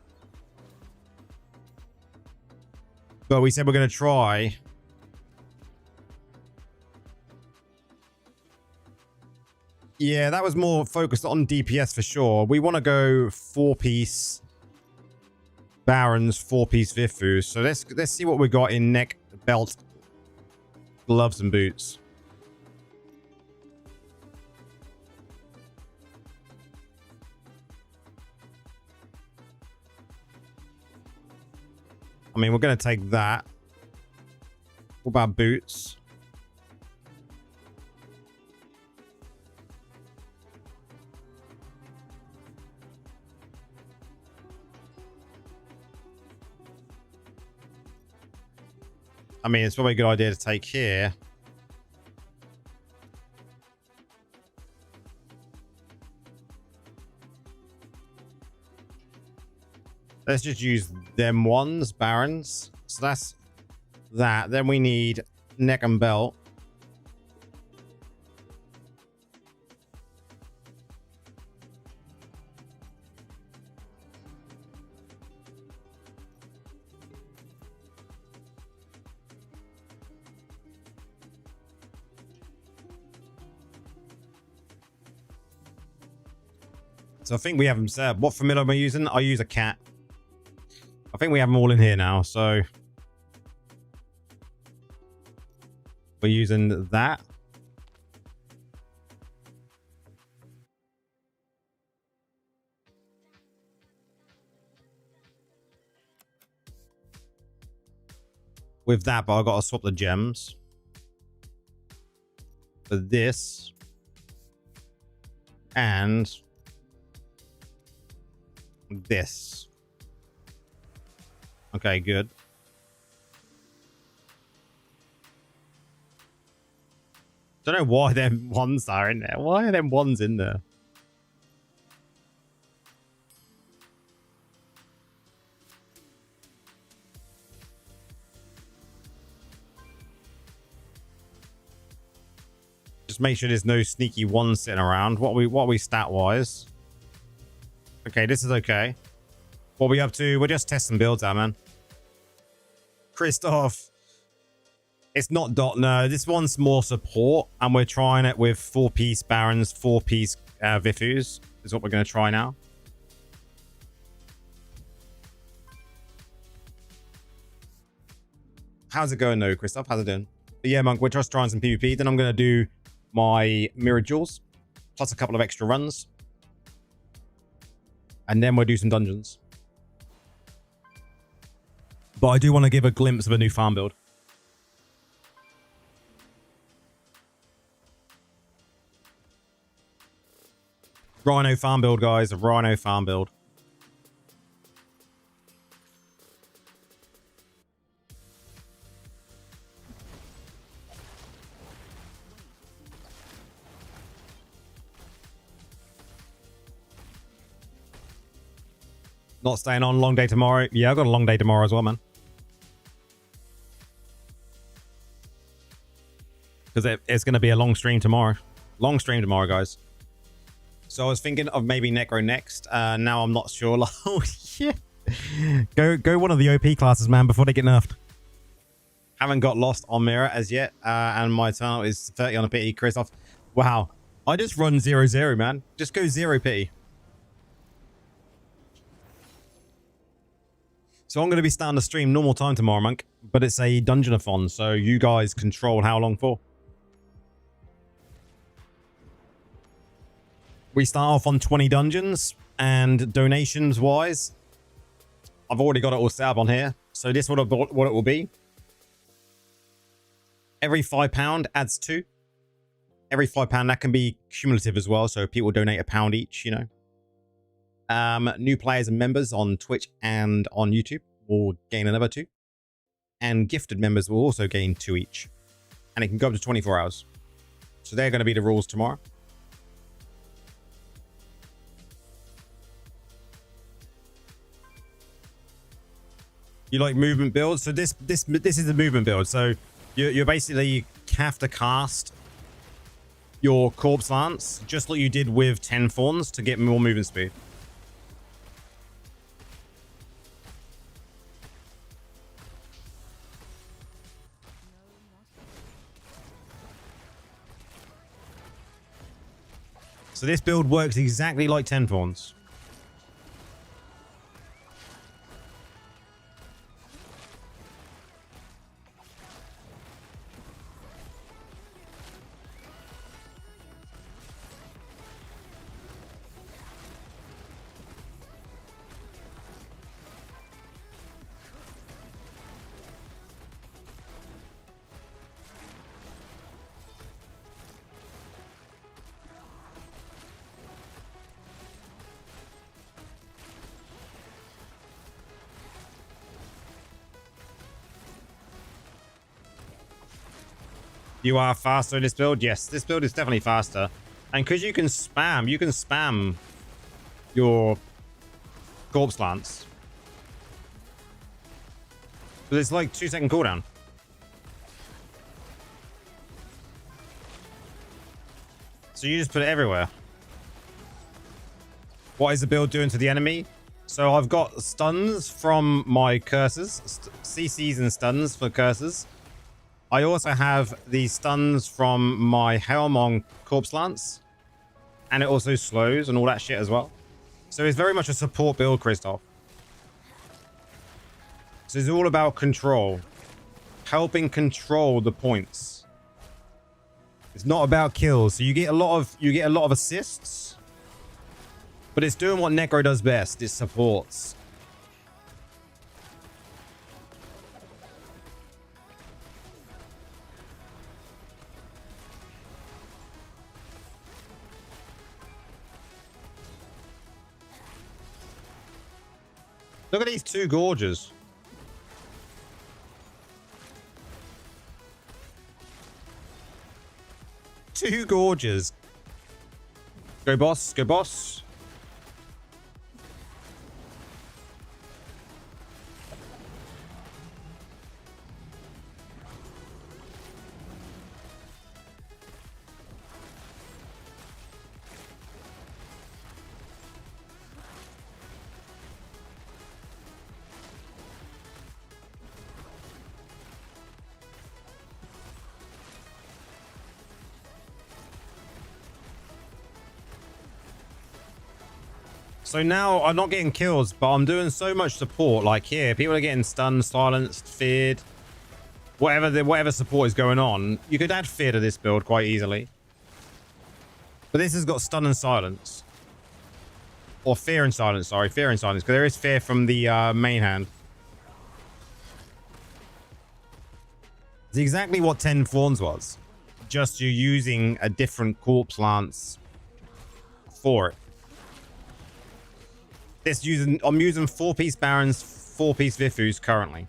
But we said we're going to try. Yeah, that was more focused on DPS for sure. We want to go 4-piece Barons, 4-piece Vifu. So let's see what we got in neck, belt, gloves, and boots. I mean, we're going to take that. What about boots? I mean, it's probably a good idea to take here. Let's just use them ones, Barons. So that's that. Then we need neck and belt. So I think we have them set up. What familiar am I using? I use a cat. I think we have them all in here now, so we're using that. with that, but I got to swap the gems for this and this. Okay, good. Don't know why them ones are in there. Why are them ones in there? Just make sure there's no sneaky ones sitting around. What are we stat wise? Okay, this is okay. What are we up to? We're just testing builds out, man. Christoph. It's not dot. No, this one's more support, and we're trying it with 4-piece Barons, 4-piece Vifus is what we're going to try now. How's it going, though, Christoph? How's it doing? But yeah, Monk, we're just trying some PvP. Then I'm going to do my Mirror Jewels, plus a couple of extra runs. And then we'll do some dungeons. But I do want to give a glimpse of a new farm build. Rhino farm build, guys. A Rhino farm build. Not staying on. Long day tomorrow. Yeah, I've got a long day tomorrow as well, man. Because it's going to be a long stream tomorrow. Long stream tomorrow, guys. So I was thinking of maybe Necro next. Now I'm not sure. Oh, yeah. Go one of the OP classes, man, before they get nerfed. Haven't got lost on Mirror as yet. And my Eternal is 30 on a pity. Christoph. Wow. I just run 0-0, man. Just go 0 pity. So I'm going to be starting the stream normal time tomorrow, Monk. But it's a dungeon-a-thon, so you guys control how long for. We start off on 20 dungeons, and donations-wise, I've already got it all set up on here. So this is what it will be. Every £5 adds 2. Every £5, that can be cumulative as well, so people donate £1 each, you know. New players and members on Twitch and on YouTube will gain another 2. And gifted members will also gain 2 each. And it can go up to 24 hours. So they're going to be the rules tomorrow. You like movement builds? So this is a movement build. So you basically have to cast your Corpse Lance, just like you did with 10 Thorns, to get more movement speed. So this build works exactly like 10 Thorns. You are faster in this build? Yes, this build is definitely faster. And because you can spam your Corpse Lance. But it's like 2-second cooldown. So you just put it everywhere. What is the build doing to the enemy? So I've got stuns from my curses. CCs and stuns for curses. I also have the stuns from my Helm on Corpse Lance. And it also slows and all that shit as well. So it's very much a support build, Christoph. So it's all about control. Helping control the points. It's not about kills. So you get a lot of assists. But it's doing what Necro does best. It supports. Look at these two gorges. Two gorges. Go boss, go boss. So now I'm not getting kills, but I'm doing so much support. Like here, people are getting stunned, silenced, feared. Whatever support is going on, you could add fear to this build quite easily. But this has got stun and silence. Or fear and silence, sorry. Fear and silence, because there is fear from the main hand. It's exactly what 10 Fawns was. Just you using a different corpse lance for it. I'm using 4-piece Barons, 4-piece Vifus currently.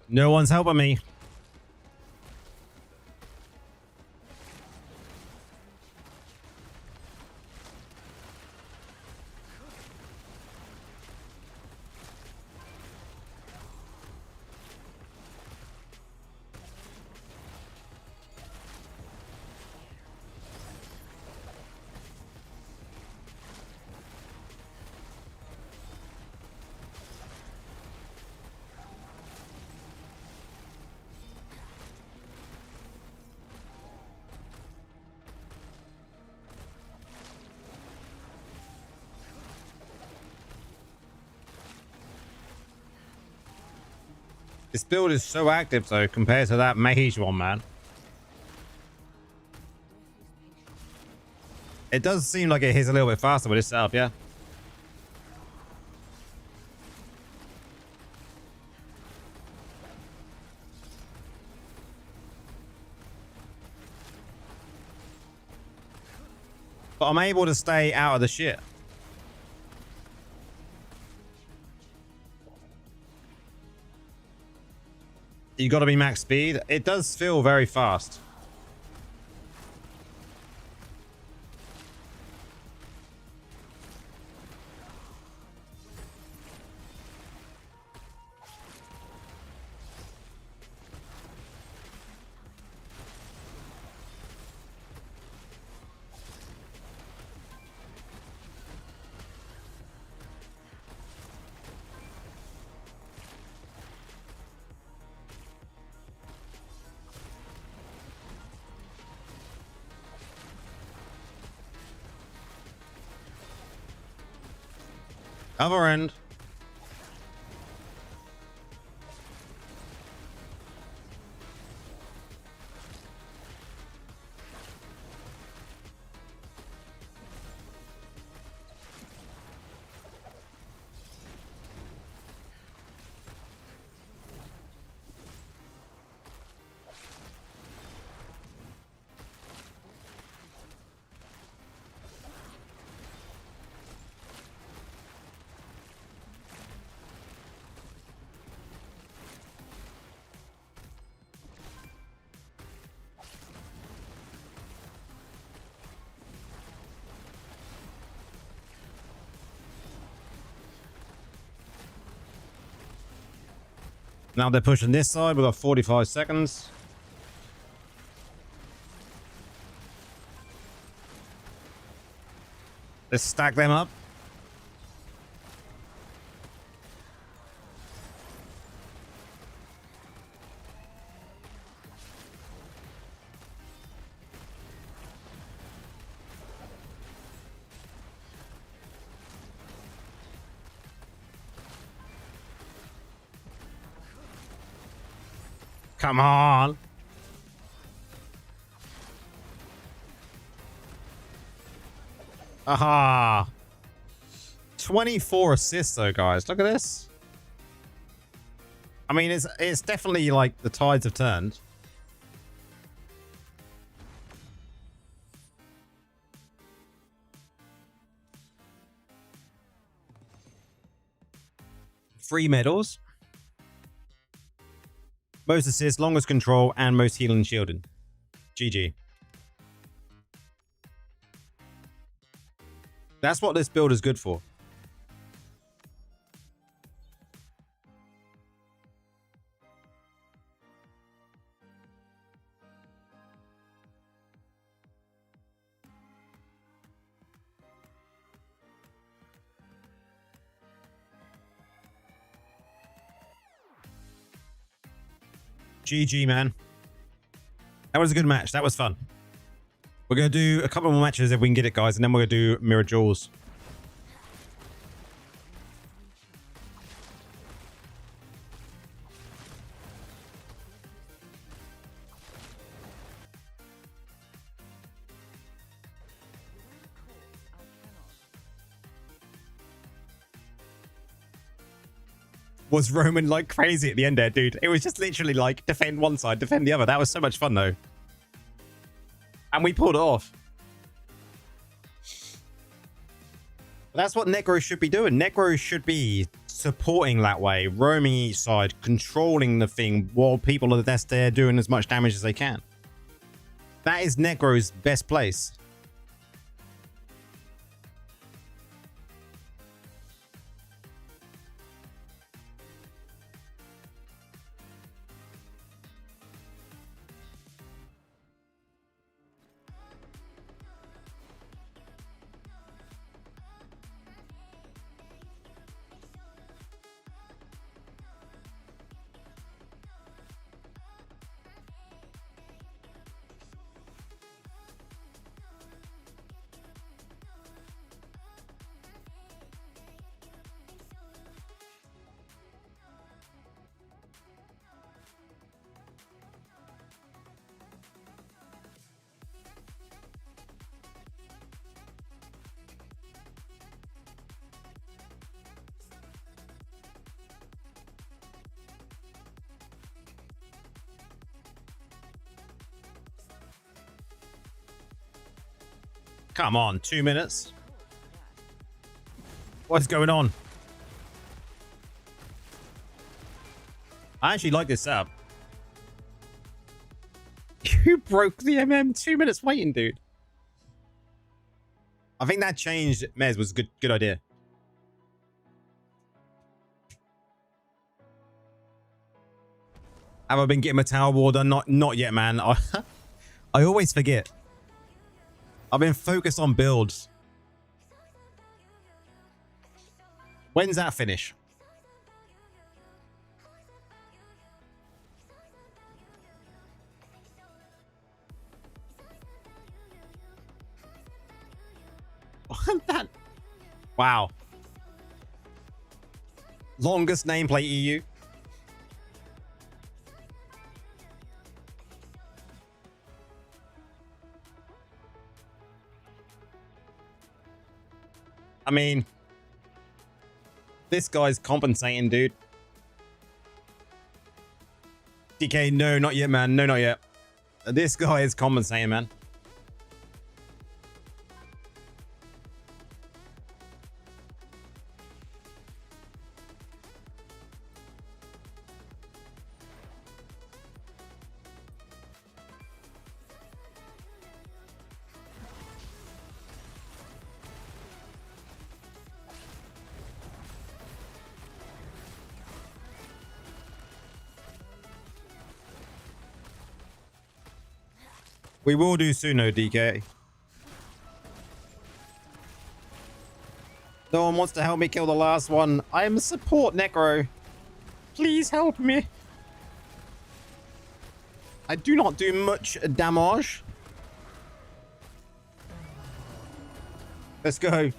No one's helping me. This build is so active, though, compared to that mage one, man. It does seem like it hits a little bit faster with this setup, yeah? But I'm able to stay out of the shit. You got to be max speed. It does feel very fast. Other end. Now they're pushing this side. We've got 45 seconds. Let's stack them up. Come on. Aha. 24 assists though, guys. Look at this. I mean, it's definitely like the tides have turned. Three medals. Most assists, longest control, and most healing and shielding. GG. That's what this build is good for. GG, man. That was a good match. That was fun. We're going to do a couple more matches if we can get it, guys, and then we're going to do Mirror Jewels. Was Roman like crazy at the end there, dude? It was just literally like defend one side, defend the other. That was so much fun, though. And we pulled it off. That's what Necro should be doing. Necro should be supporting that way, roaming each side, controlling the thing while people are just there doing as much damage as they can. That is Necro's best place. Come on, 2 minutes. What's going on? I actually like this setup. You broke the MM. 2 minutes waiting, dude. I think that changed Mez was a good idea. Have I been getting my tower wall done? Not yet, man. I always forget. I've been focused on builds. When's that finish? That. Wow. Longest nameplate EU. I mean, this guy's compensating, dude. DK, no, not yet, man. No, not yet. This guy is compensating, man. We will do soon, though, DK. No one wants to help me kill the last one. I am support, Necro. Please help me. I do not do much damage. Let's go.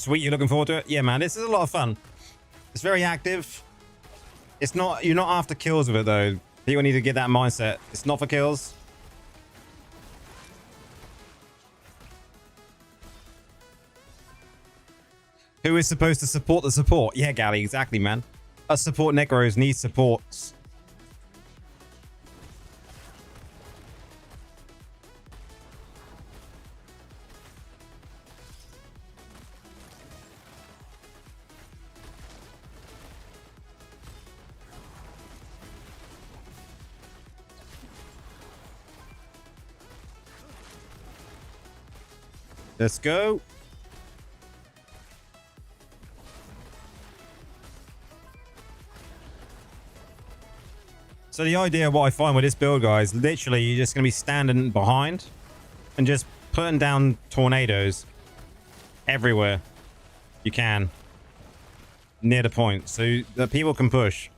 Sweet, you're looking forward to it? Yeah, man, this is a lot of fun. It's very active. It's not, you're not after kills with it, though. People need to get that mindset. It's not for kills. Who is supposed to support the support? Yeah, Gally, exactly, man. Us support Necros need supports. Let's go. So the idea, what I find with this build, guys, literally you're just going to be standing behind and just putting down tornadoes everywhere you can near the point so that people can push.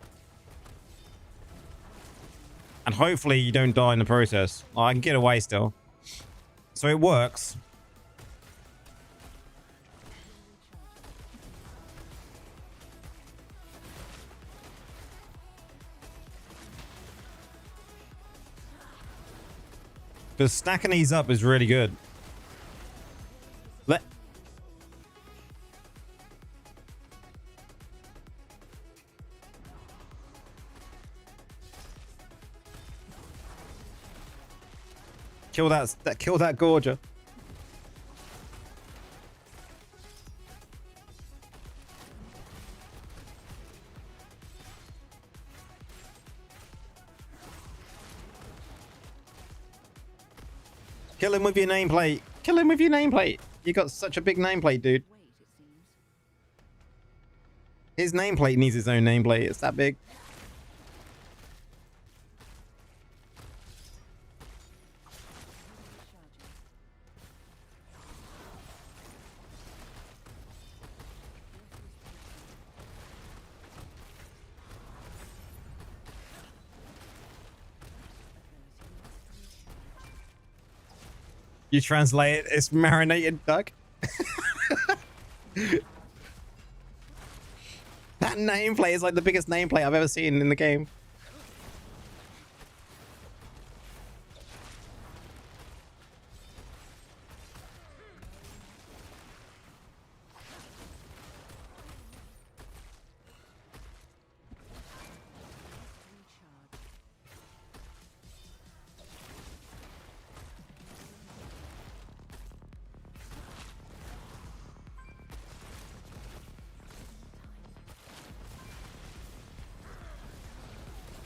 And hopefully you don't die in the process. Oh, I can get away still. So it works. Because stacking these up is really good. Kill that Gorger. Kill him with your nameplate. Kill him with your nameplate. You got such a big nameplate, dude. His nameplate needs its own nameplate. It's that big. You translate it, it's marinated duck. That nameplate is like the biggest nameplate I've ever seen in the game.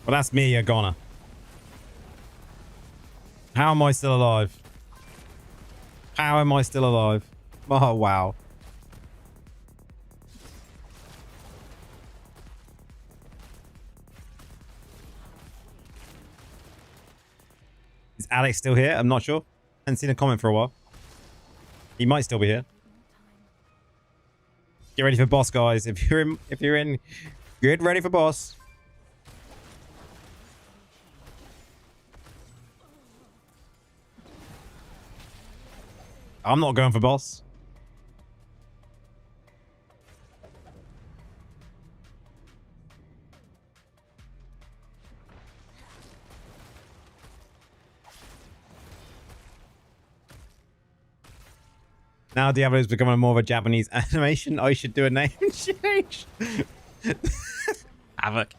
Well, that's me, a goner. How am I still alive? How am I still alive? Oh, wow. Is Alex still here? I'm not sure. Haven't seen a comment for a while. He might still be here. Get ready for boss, guys. If you're in, get ready for boss. I'm not going for boss. Now Diablo is becoming more of a Japanese animation. I should do a name change. Havoc.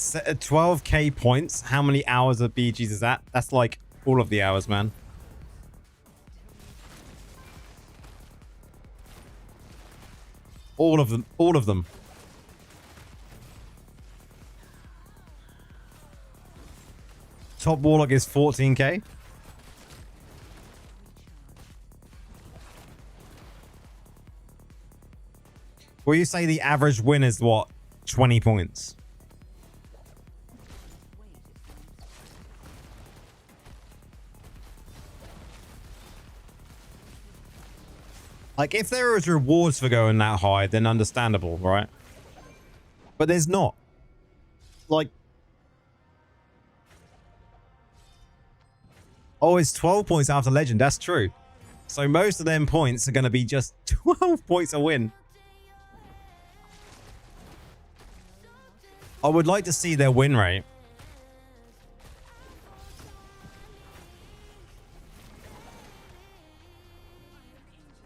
12k points. How many hours of BGs is that? That's like all of the hours, man. All of them. All of them. Top Warlock is 14k. Well, you say the average win is what? 20 points. Like, if there was rewards for going that high, then understandable, right? But there's not. Like... Oh, it's 12 points after legend. That's true. So most of them points are going to be just 12 points a win. I would like to see their win rate.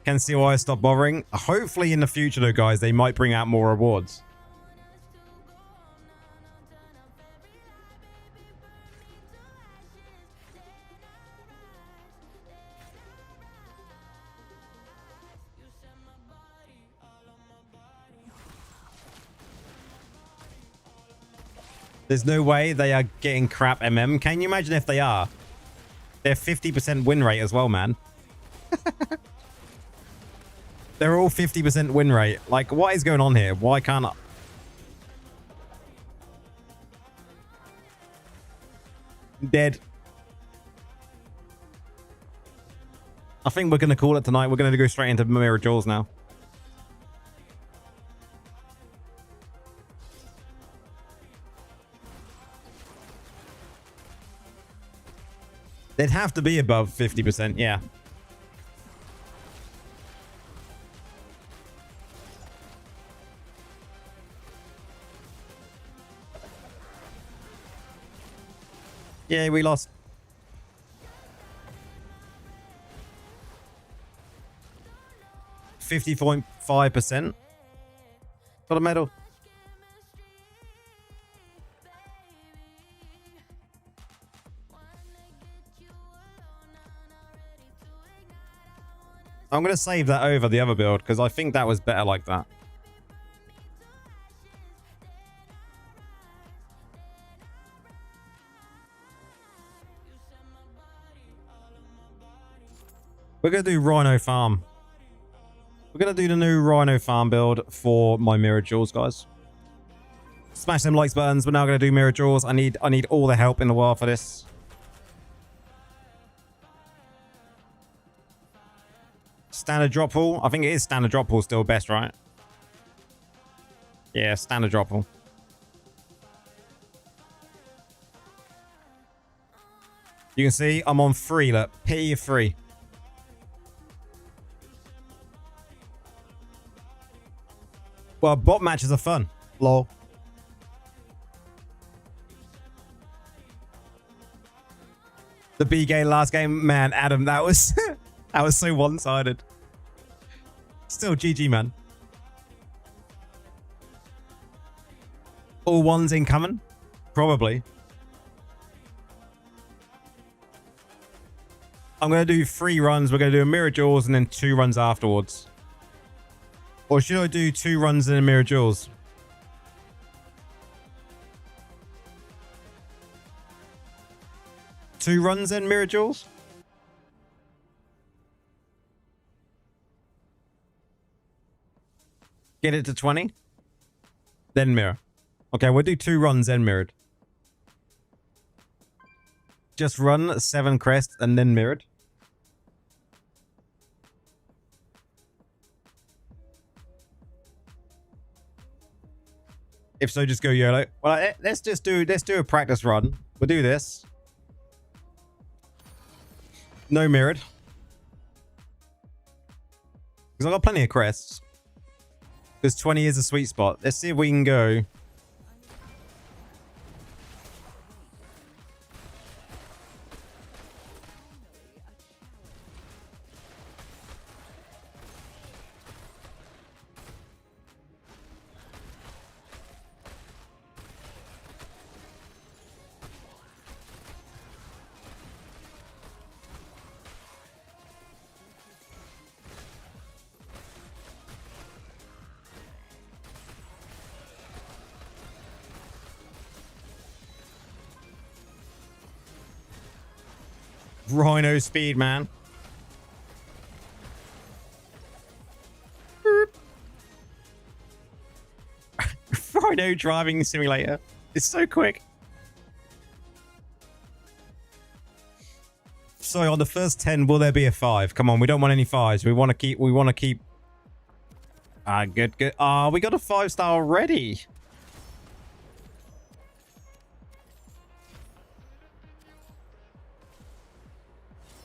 Can see why I stopped bothering. Hopefully in the future though, guys, they might bring out more rewards. There's no way they are getting crap MM. Can you imagine if they are? They're 50% win rate as well, man. They're all 50% win rate. Like, what is going on here? Why can't I? Dead. I think we're going to call it tonight. We're going to go straight into Mirror Jewels now. They'd have to be above 50%, yeah. Yeah, we lost. $50.5%. Got a medal. I'm going to save that over the other build because I think that was better like that. We're going to do Rhino Farm. We're going to do the new Rhino Farm build for my Mirror Jewels, guys. Smash them likes buttons. We're now going to do Mirror Jewels. I need all the help in the world for this. Standard drop pool. I think it is standard drop pool still best, right? Yeah, standard drop pool. You can see I'm on free. Look, pity you free. Well, bot matches are fun. Lol. The B game last game, man, Adam, that was that was so one-sided. Still GG, man. All ones incoming? Probably. I'm going to do 3 runs. We're going to do a Mirror Jewels and then 2 runs afterwards. Or should I do 2 runs and a Mirror Jewels? Two runs and Mirror Jewels? Get it to 20? Then mirror. Okay, we'll do 2 runs then mirrored. Just run 7 crests and then mirrored. If so, just go YOLO. Well, let's do a practice run. We'll do this. No mirrored. Because I've got plenty of crests. Because 20 is a sweet spot. Let's see if we can go. Rhino speed, man. Rhino driving simulator. It's so quick. So on the first 10, will there be a 5? Come on, we don't want any 5s. We want to keep. Good, good. We got a 5-star already.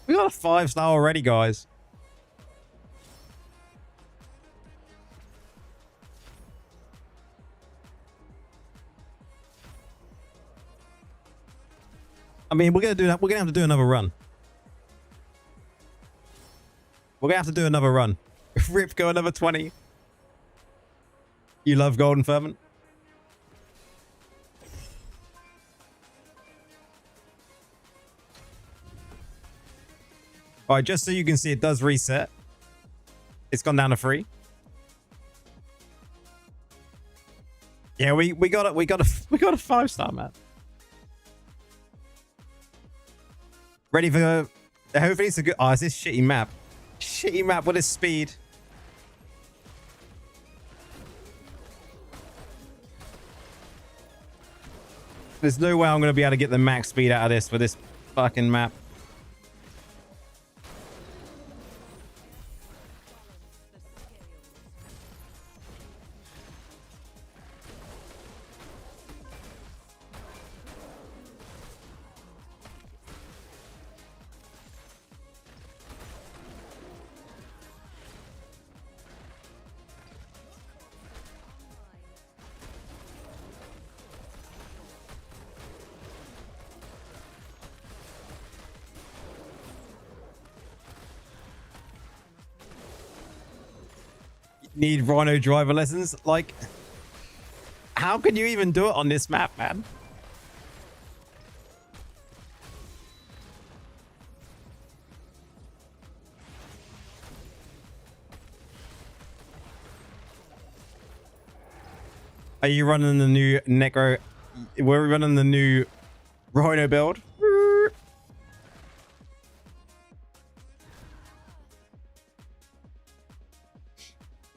We got a 5-star already, guys. I mean, we're gonna do that. We're gonna have to do another run. We're gonna have to do another run. Rip, go another 20. You love Golden Fervent? All right, just so you can see, it does reset. It's gone down to 3. Yeah, we got it. We got a 5-star, man. Ready for? Hopefully it's a good. Oh, it's this shitty map. Shitty map with its speed. There's no way I'm going to be able to get the max speed out of this for this fucking map. Need Rhino driver lessons? Like, how can you even do it on this map, man? Are you running the new Necro? We're running the new Rhino build.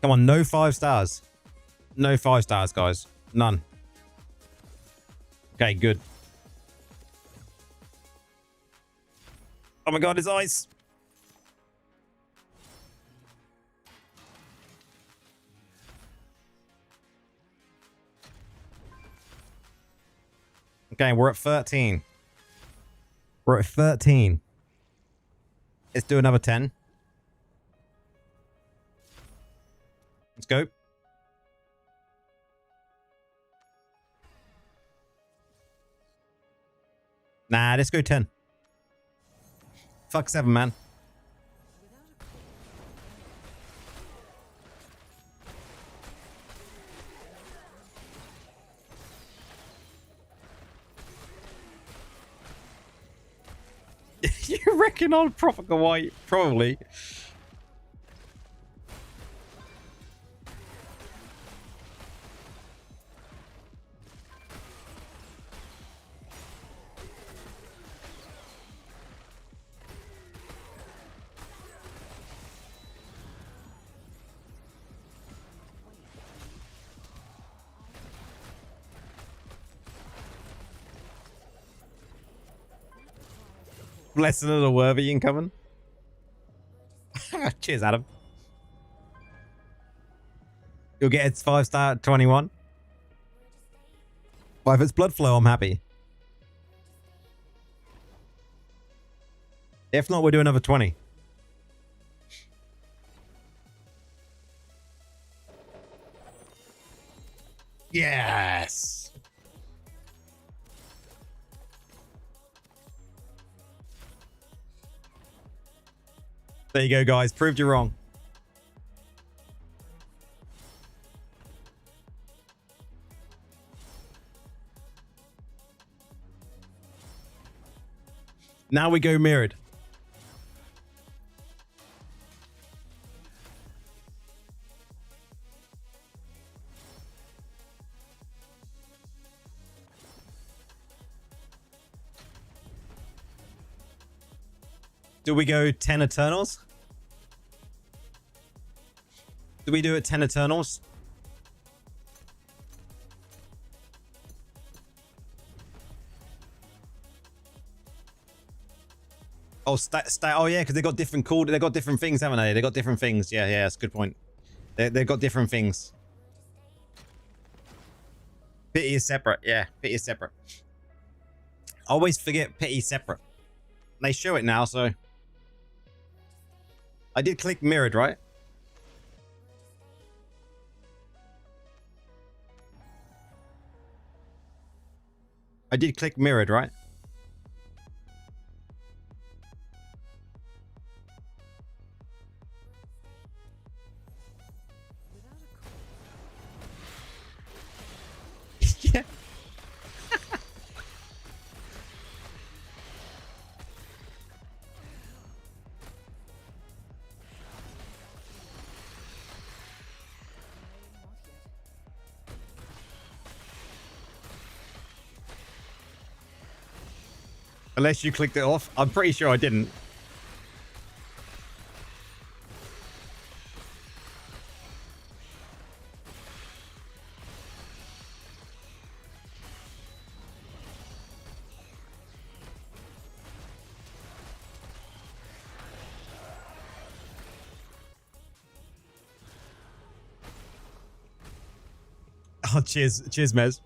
Come on, no 5 stars. No 5 stars, guys. None. Okay, good. Oh my god, his eyes. Okay, we're at 13. We're at 13. Let's do another 10. Let's go. Nah, let's go 10. Fuck 7, man. You reckon on proper White? Probably. Blessing of the worthy incoming. Cheers, Adam. You'll get its 5-star at 21. Well, if it's blood flow, I'm happy. If not, we'll do another 20. Yes. There you go, guys. Proved you wrong. Now we go mirrored. Do we go 10 Eternals? Do we do it 10 Eternals? Oh, oh yeah, because they got different they got different things, haven't they? They got different things. Yeah, yeah, that's a good point. They've got different things. Pity is separate. Yeah, pity is separate. I always forget pity is separate. They show it now, so I did click mirrored, right? I did click mirrored, right? Yeah. Unless you clicked it off. I'm pretty sure I didn't. Oh, cheers. Cheers, Mez.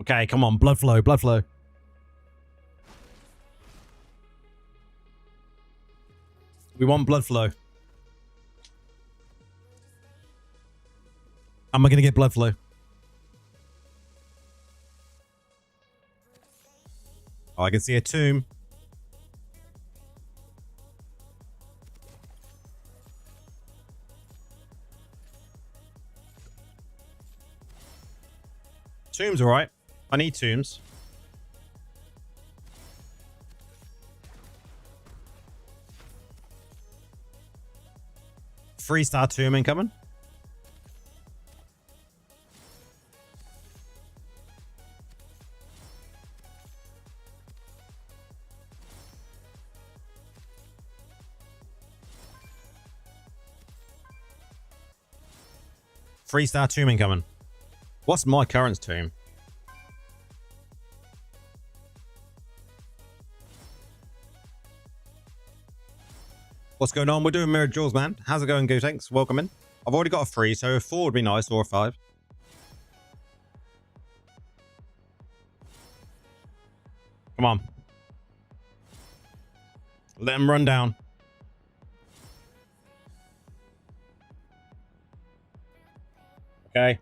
Okay, come on. Blood flow. Blood flow. We want blood flow. Am I going to get blood flow? Oh, I can see a tomb. Tomb's all right. I need tombs. Three-star tomb incoming. Three-star tomb incoming. What's my current tomb? What's going on? We're doing mirrored jewels, man. How's it going, Gotenks? Welcome in. I've already got a 3, so a 4 would be nice, or a 5. Come on. Let him run down. Okay.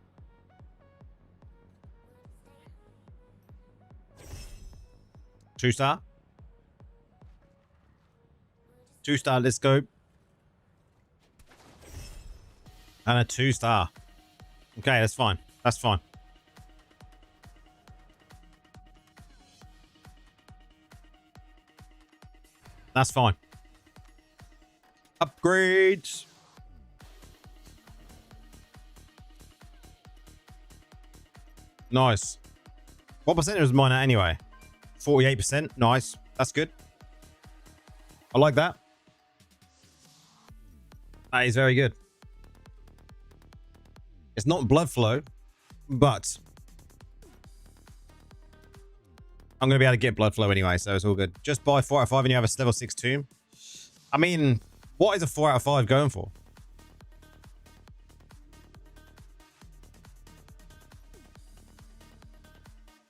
Two-star. Two-star, let's go. And a 2-star. Okay, that's fine. That's fine. That's fine. Upgrades. Nice. What percentage was mine at anyway? 48%. Nice. That's good. I like that. That is very good. It's not blood flow, but I'm going to be able to get blood flow anyway, so it's all good. Just buy 4 out of 5 and you have a level 6 tomb. I mean, what is a 4 out of 5 going for?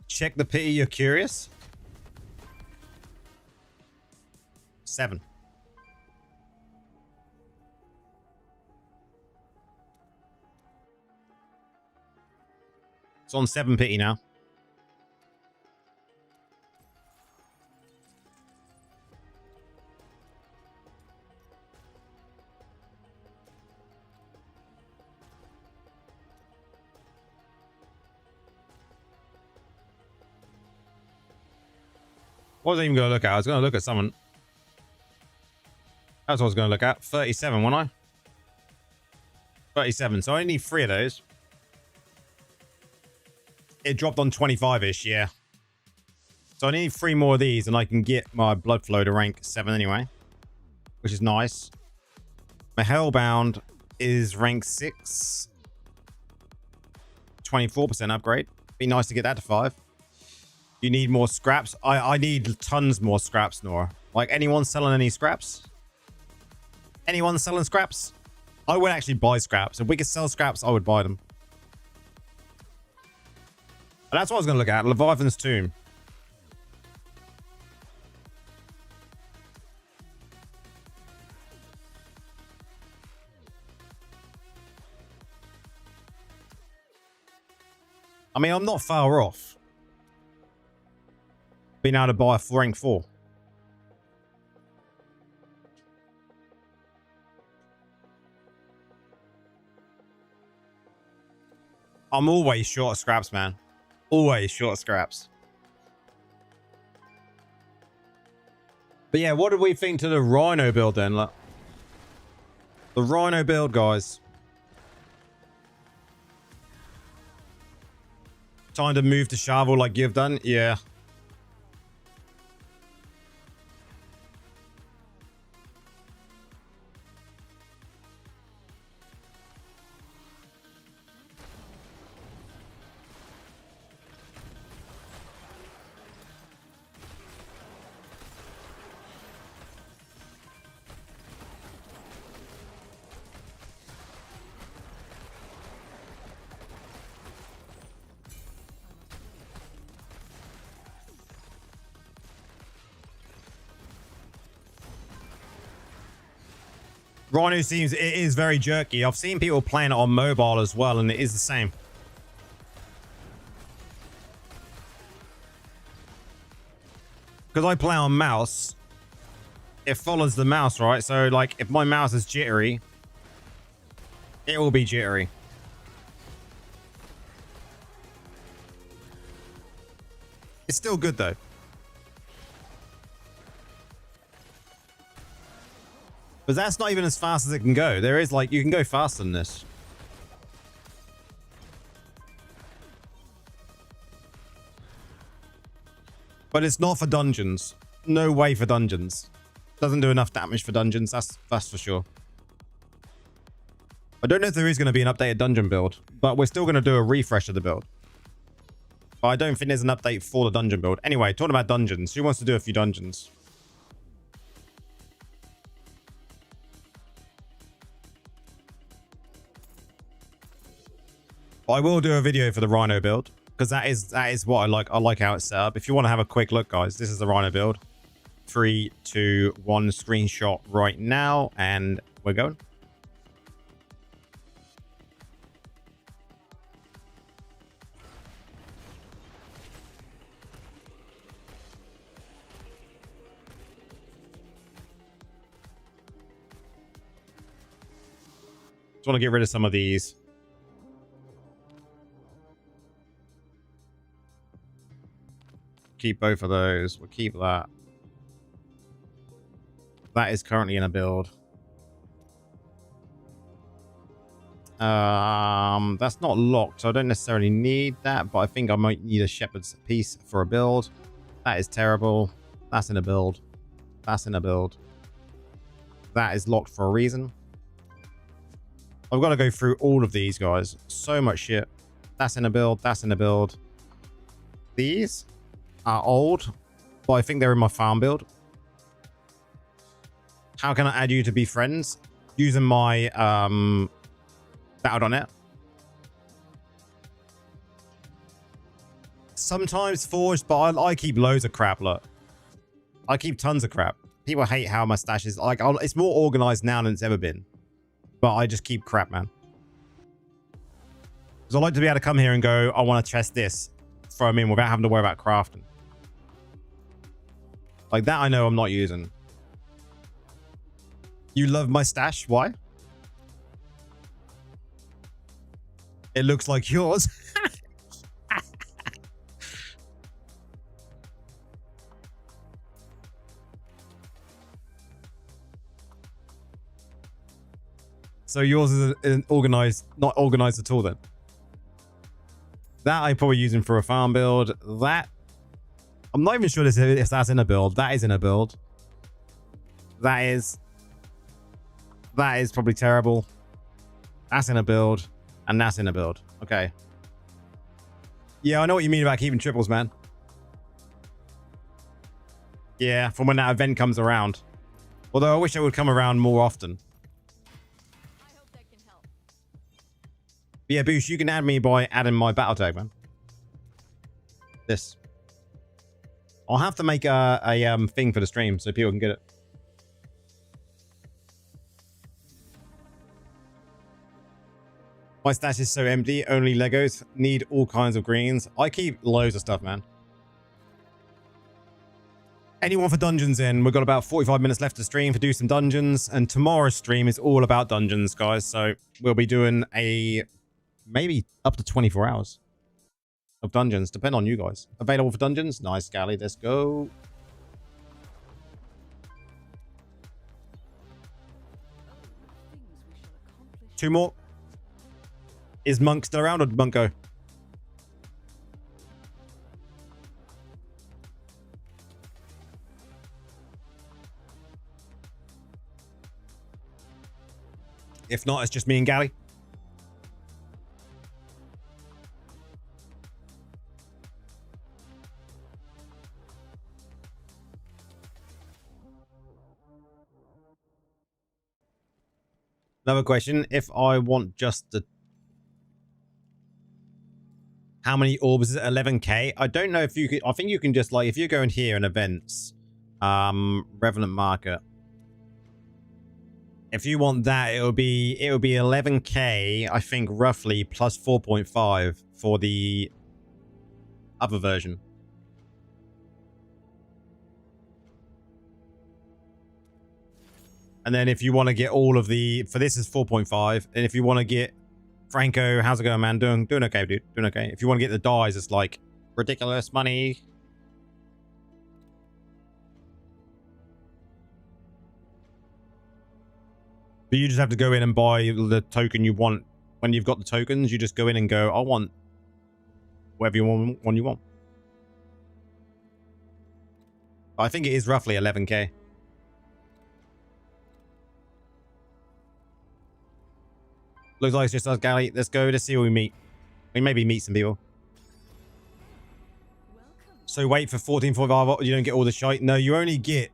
Check the pity, you're curious. 7. It's on 7 pity now. What was I even going to look at? I was going to look at someone. That's what I was going to look at. 37, wasn't I? 37. So I only need 3 of those. It dropped on 25-ish, yeah. So I need 3 more of these and I can get my blood flow to rank 7 anyway. Which is nice. My Hellbound is rank 6. 24% upgrade. Be nice to get that to 5. You need more scraps? I need tons more scraps, Nora. Like, anyone selling any scraps? Anyone selling scraps? I would actually buy scraps. If we could sell scraps, I would buy them. And that's what I was going to look at. Leviathan's Tomb. I mean, I'm not far off being able to buy a rank 4. I'm always short of scraps, man. Always short of scraps. But yeah, what did we think to the Rhino build then? Look. The Rhino build, guys. Time to move to shovel like you've done? Yeah. Rhino seems, it is very jerky. I've seen people playing it on mobile as well, and it is the same. Because I play on mouse, it follows the mouse, right? So, like, if my mouse is jittery, it will be jittery. It's still good, though. But that's not even as fast as it can go. There is, like, you can go faster than this. But it's not for dungeons. No way for dungeons. Doesn't do enough damage for dungeons, that's for sure. I don't know if there is going to be an updated dungeon build, but we're still going to do a refresh of the build. But I don't think there's an update for the dungeon build. Anyway, talking about dungeons. Who wants to do a few dungeons? I will do a video for the Rhino build because that is what I like. I like how it's set up. If you want to have a quick look, guys, this is the Rhino build. 3, 2, 1 screenshot right now, and we're going. Just want to get rid of some of these. Keep both of those. We'll keep that. That is currently in a build. That's not locked, so I don't necessarily need that, but I think I might need a shepherd's piece for a build. That is terrible. That's in a build. That's in a build. That is locked for a reason. I've got to go through all of these, guys. So much shit. That's in a build. That's in a build. These are old, but I think they're in my farm build. How can I add you to be friends? Using my Battle.net. Sometimes forged, but I keep loads of crap. Look, I keep tons of crap. People hate how my stash is. Like, it's more organized now than it's ever been, but I just keep crap, man. Because I like to be able to come here and go, I want to test this, throw them in without having to worry about crafting. Like that, I know I'm not using. You love my stash? Why? It looks like yours. So yours is an organized, not organized at all then. That I'm probably using for a farm build. That, I'm not even sure if that's in a build. That is in a build. That is probably terrible. That's in a build. And that's in a build. Okay. Yeah, I know what you mean about keeping triples, man. Yeah, from when that event comes around. Although I wish it would come around more often. I hope that can help. But yeah, Boosh, you can add me by adding my battle tag, man. This. I'll have to make a thing for the stream so people can get it. My stash is so empty. Only Legos. Need all kinds of greens. I keep loads of stuff, man. Anyone for dungeons in? We've got about 45 minutes left to stream to do some dungeons. And tomorrow's stream is all about dungeons, guys. So we'll be doing maybe up to 24 hours of dungeons. Depend on you guys. Available for dungeons? Nice, Galley. Let's go. Two more. Is Monk still around or did Monk go? If not, it's just me and Galley. Another question. If I want just the... How many orbs is it? 11k? I don't know if you could... I think you can just like... If you're going here in events... Revenant Market... If you want that, it'll be 11k, I think, roughly, plus 4.5 for the other version. And then if you want to get all of the... For this is 4.5. And if you want to get... Franco, how's it going, man? Doing okay, dude. Doing okay. If you want to get the dyes, it's like ridiculous money. But you just have to go in and buy the token you want. When you've got the tokens, you just go in and go, I want whatever you want. One you want. I think it is roughly 11k. Looks like it's just us, Galley. Let's go to see what we meet. We maybe meet some people. So wait for 14.45. You don't get all the shite. No, you only get...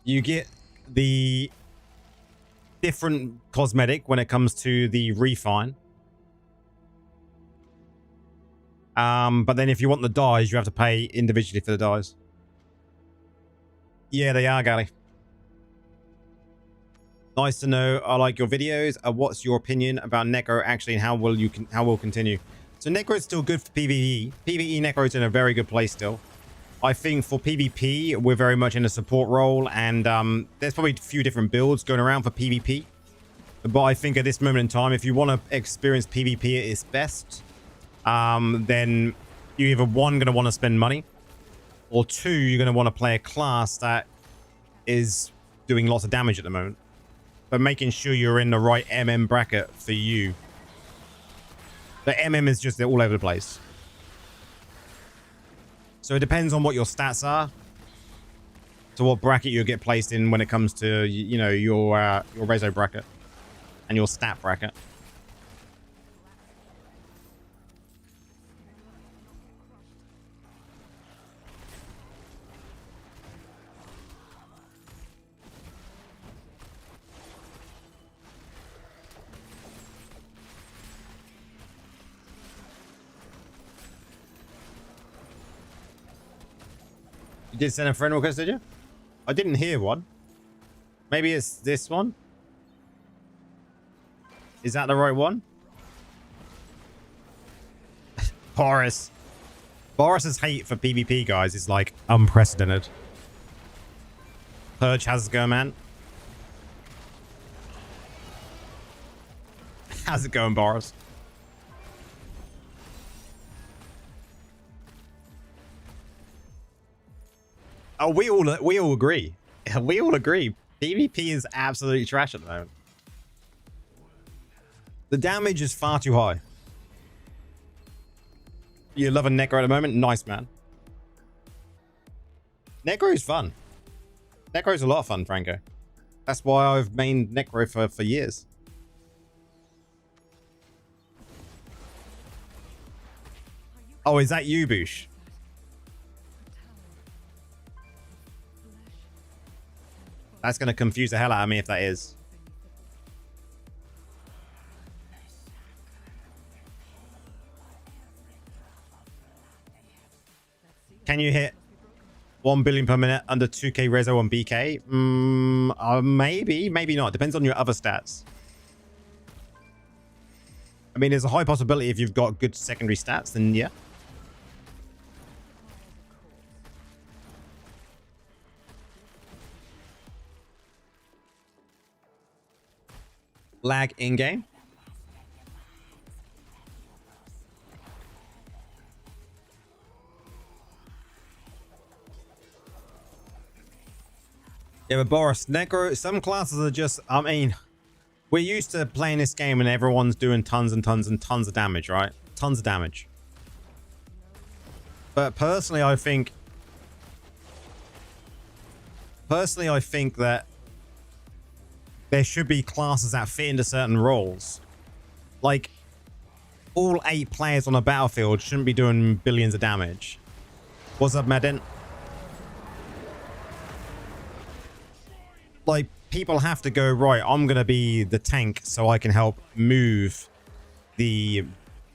You get the... different cosmetic when it comes to the refine. But then if you want the dyes, you have to pay individually for the dyes. Yeah, they are, Galley. Nice to know. I like your videos. What's your opinion about Necro actually, and how will continue? So Necro is still good for PvE. PvE Necro is in a very good place still. I think for PvP, we're very much in a support role, and there's probably a few different builds going around for PvP. But I think at this moment in time, if you want to experience PvP at its best, then you either one going to want to spend money, or two, you're going to want to play a class that is doing lots of damage at the moment, but making sure you're in the right MM bracket for you. The MM is just all over the place. So it depends on what your stats are, to what bracket you'll get placed in when it comes to, you know, your reso bracket and your stat bracket. You did send a friend request, did you? I didn't hear one. Maybe it's this one. Is that the right one? Boris. Boris's hate for PvP, guys, is like unprecedented. Purge, how's it going, man? How's it going, Boris? Oh, we all agree. We all agree. PvP is absolutely trash at the moment. The damage is far too high. You're loving Necro at the moment? Nice, man. Necro is fun. Necro is a lot of fun, Franco. That's why I've mained Necro for years. Oh, is that you, Boosh? That's going to confuse the hell out of me if that is. Can you hit 1 billion per minute under 2k reso on BK? Maybe, maybe not. Depends on your other stats. I mean, there's a high possibility if you've got good secondary stats, then yeah. Lag in-game. Yeah, but Boris, Necro, some classes are just, I mean, we're used to playing this game and everyone's doing tons and tons and tons of damage, right? Tons of damage. But personally, I think that there should be classes that fit into certain roles. Like, all 8 players on a battlefield shouldn't be doing billions of damage. What's up, Madden? Like, people have to go, right, I'm going to be the tank so I can help move the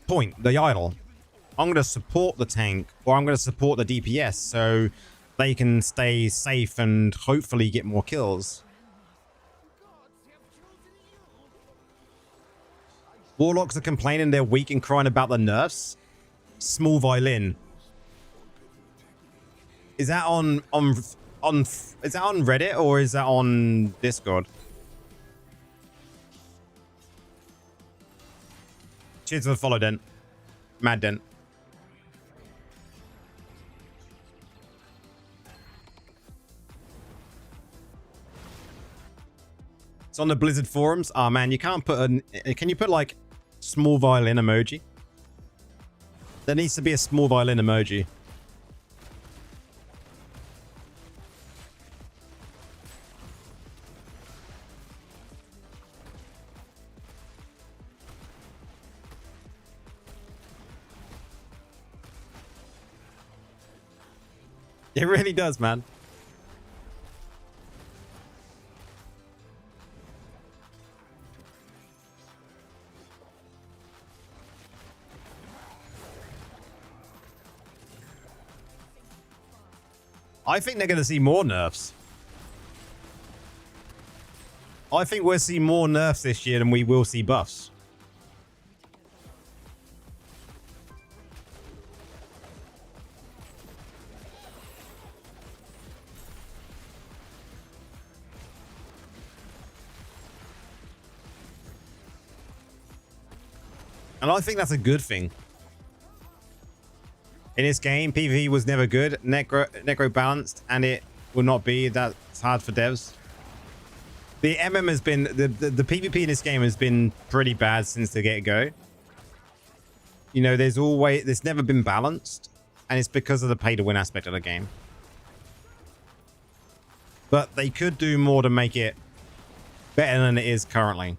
point, the idol. I'm going to support the tank, or I'm going to support the DPS so they can stay safe and hopefully get more kills. Warlocks are complaining they're weak and crying about the nerfs. Small violin. Is that on is that on Reddit or is that on Discord? Cheers for the follow, Dent. Mad Dent. It's on the Blizzard forums. Oh man, you can't put a... Can you put like small violin emoji? There needs to be a small violin emoji. It really does, man. I think they're going to see more nerfs. I think we'll see more nerfs this year than we will see buffs. And I think that's a good thing. In this game, PvP was never good. Necro balanced, and it will not be. That's hard for devs. The MM has been... The PvP in this game has been pretty bad since the get-go. You know, there's never been balanced. And it's because of the pay-to-win aspect of the game. But they could do more to make it better than it is currently.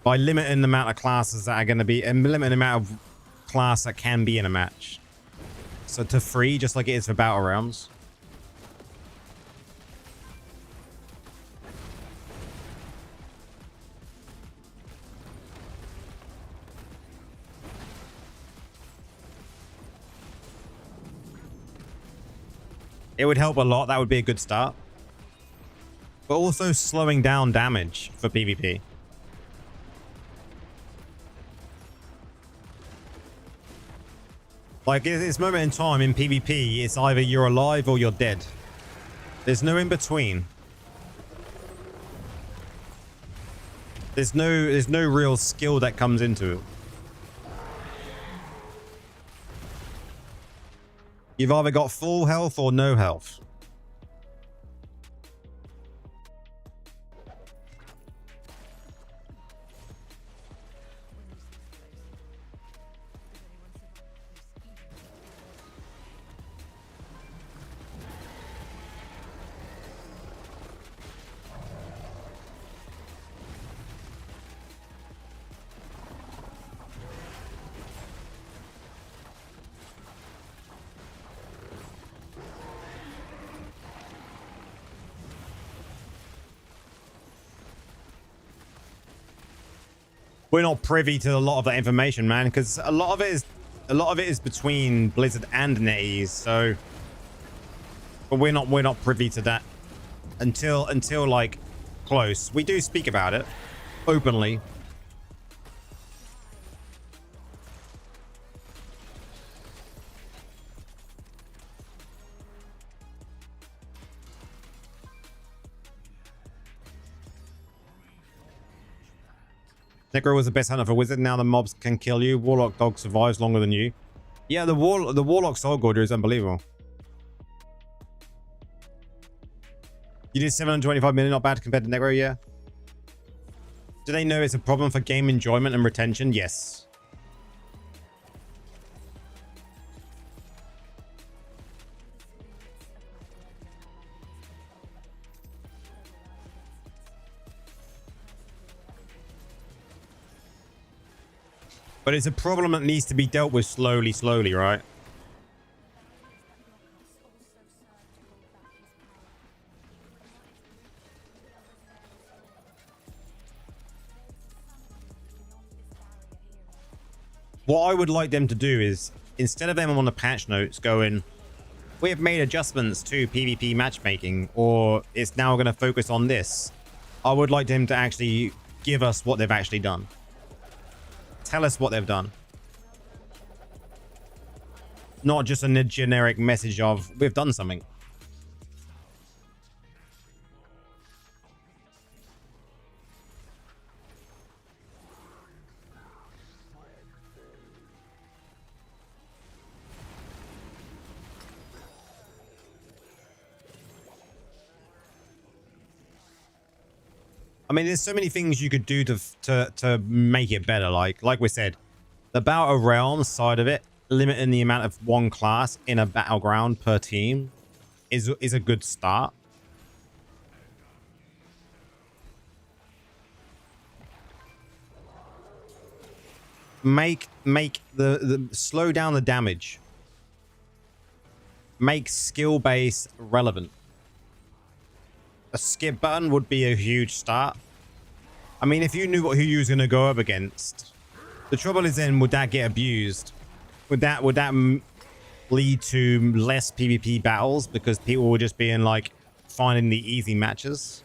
By limiting the amount of classes that are going to be... And limiting the amount of class that can be in a match. So to 3, just like it is for Battle Realms. It would help a lot. That would be a good start. But also slowing down damage for PvP. Like, at this moment in time in PvP, it's either you're alive or you're dead. There's no in between. There's no real skill that comes into it. You've either got full health or no health. we're not privy to a lot of that information, man, because a lot of it is between Blizzard and NetEase. So, but we're not privy to that until like close. We do speak about it openly. Necro was the best hunter for wizard. Now the mobs can kill you. Warlock dog survives longer than you. Yeah, the warlock soul gorger is unbelievable. You did 725 million, not bad compared to Necro, yeah. Do they know it's a problem for game enjoyment and retention? Yes. But it's a problem that needs to be dealt with slowly, right? What I would like them to do is, instead of them on the patch notes going, we have made adjustments to PvP matchmaking, or it's now going to focus on this, I would like them to actually give us what they've actually done. Tell us what they've done. Not just a generic message of, we've done something. I mean, there's so many things you could do to make it better. Like we said, the Battle Realms side of it, limiting the amount of one class in a battleground per team is a good start. Make the slow down the damage. Make skill base relevant. A skip button would be a huge start. I mean, if you knew who you was going to go up against, the trouble is then, would that get abused? Would that lead to less PvP battles because people were just being like finding the easy matches?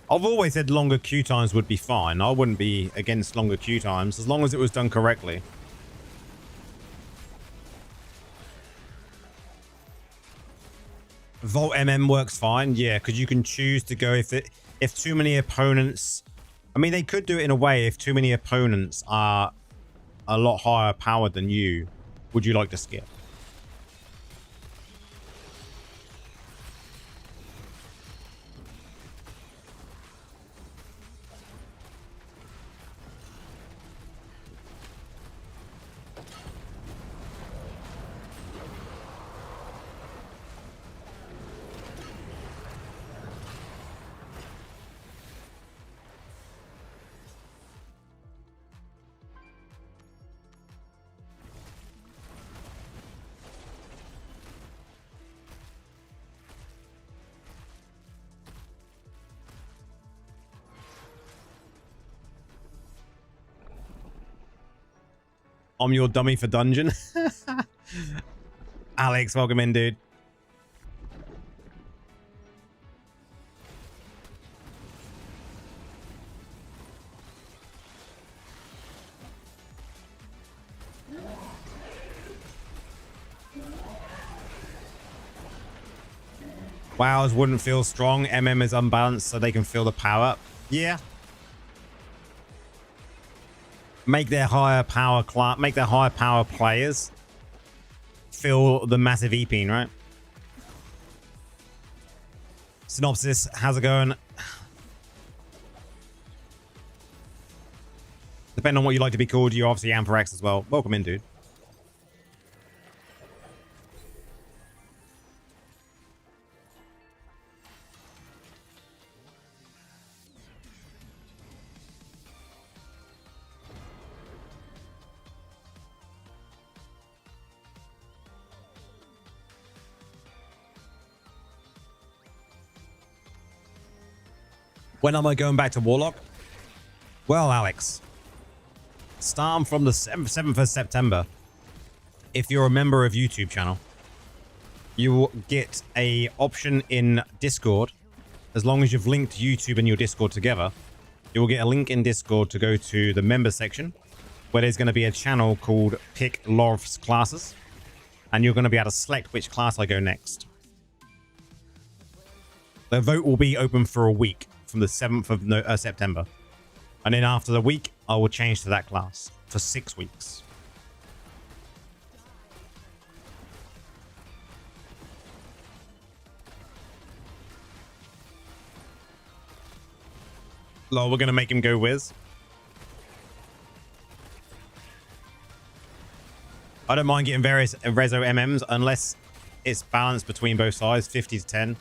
I've always said longer queue times would be fine. I wouldn't be against longer queue times as long as it was done correctly. Vault MM works fine. Yeah, because you can choose to go if too many opponents... I mean, they could do it in a way if too many opponents are a lot higher powered than you. Would you like to skip? I'm your dummy for dungeon. Alex, welcome in, dude. Wows wouldn't feel strong. MM is unbalanced, so they can feel the power up. Yeah. Make their higher power players feel the massive EPing, right? Synopsis, how's it going? Depending on what you like to be called, you obviously Amphorex as well. Welcome in, dude. When am I going back to Warlock? Well, Alex, start from the 7th of September. If you're a member of YouTube channel, you will get a option in Discord. As long as you've linked YouTube and your Discord together, you will get a link in Discord to go to the member section, where there's going to be a channel called Pick Lorv's Classes, and you're going to be able to select which class I go next. The vote will be open for a week from the 7th of September. And then after the week, I will change to that class for 6 weeks. Lol, we're going to make him go Wiz. I don't mind getting various Rezo MMs unless it's balanced between both sides, 50 to 10.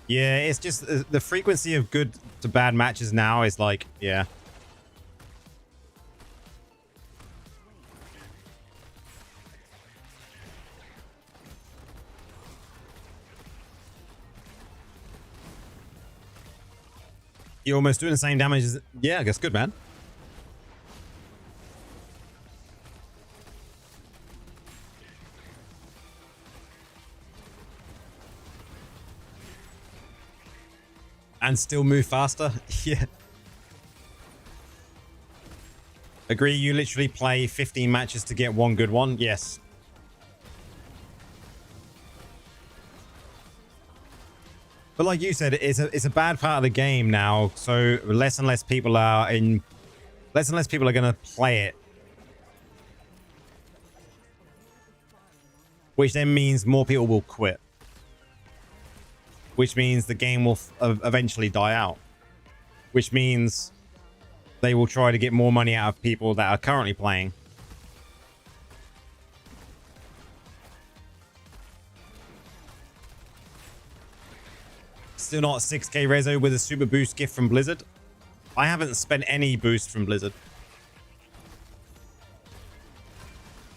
Yeah, it's just the frequency of good to bad matches now is like, yeah. You're almost doing the same damage as... Yeah, I guess good, man. And still move faster? Yeah. Agree, you literally play 15 matches to get one good one? Yes. But like you said, it's a bad part of the game now, so less and less people are going to play it. Which then means more people will quit. Which means the game will eventually die out. Which means they will try to get more money out of people that are currently playing. Still not 6k Rezo with a super boost gift from Blizzard. I haven't spent any boost from Blizzard.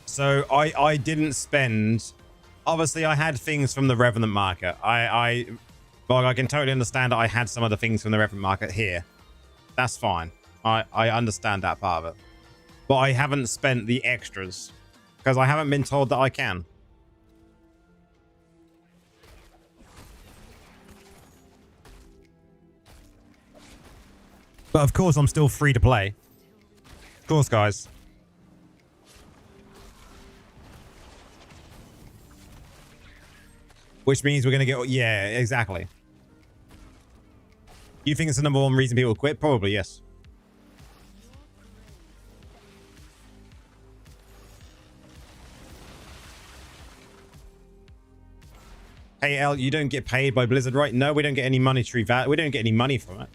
So I didn't spend... Obviously, I had things from the Revenant market. Well, I can totally understand that I had some of the things from the Revenant market here. That's fine. I understand that part of it. But I haven't spent the extras. Because I haven't been told that I can. But of course, I'm still free to play. Of course, guys. Which means we're going to get... Yeah, exactly. You think it's the number one reason people quit? Probably, yes. Hey, L, you don't get paid by Blizzard, right? No, we don't get any monetary value. We don't get any money from it.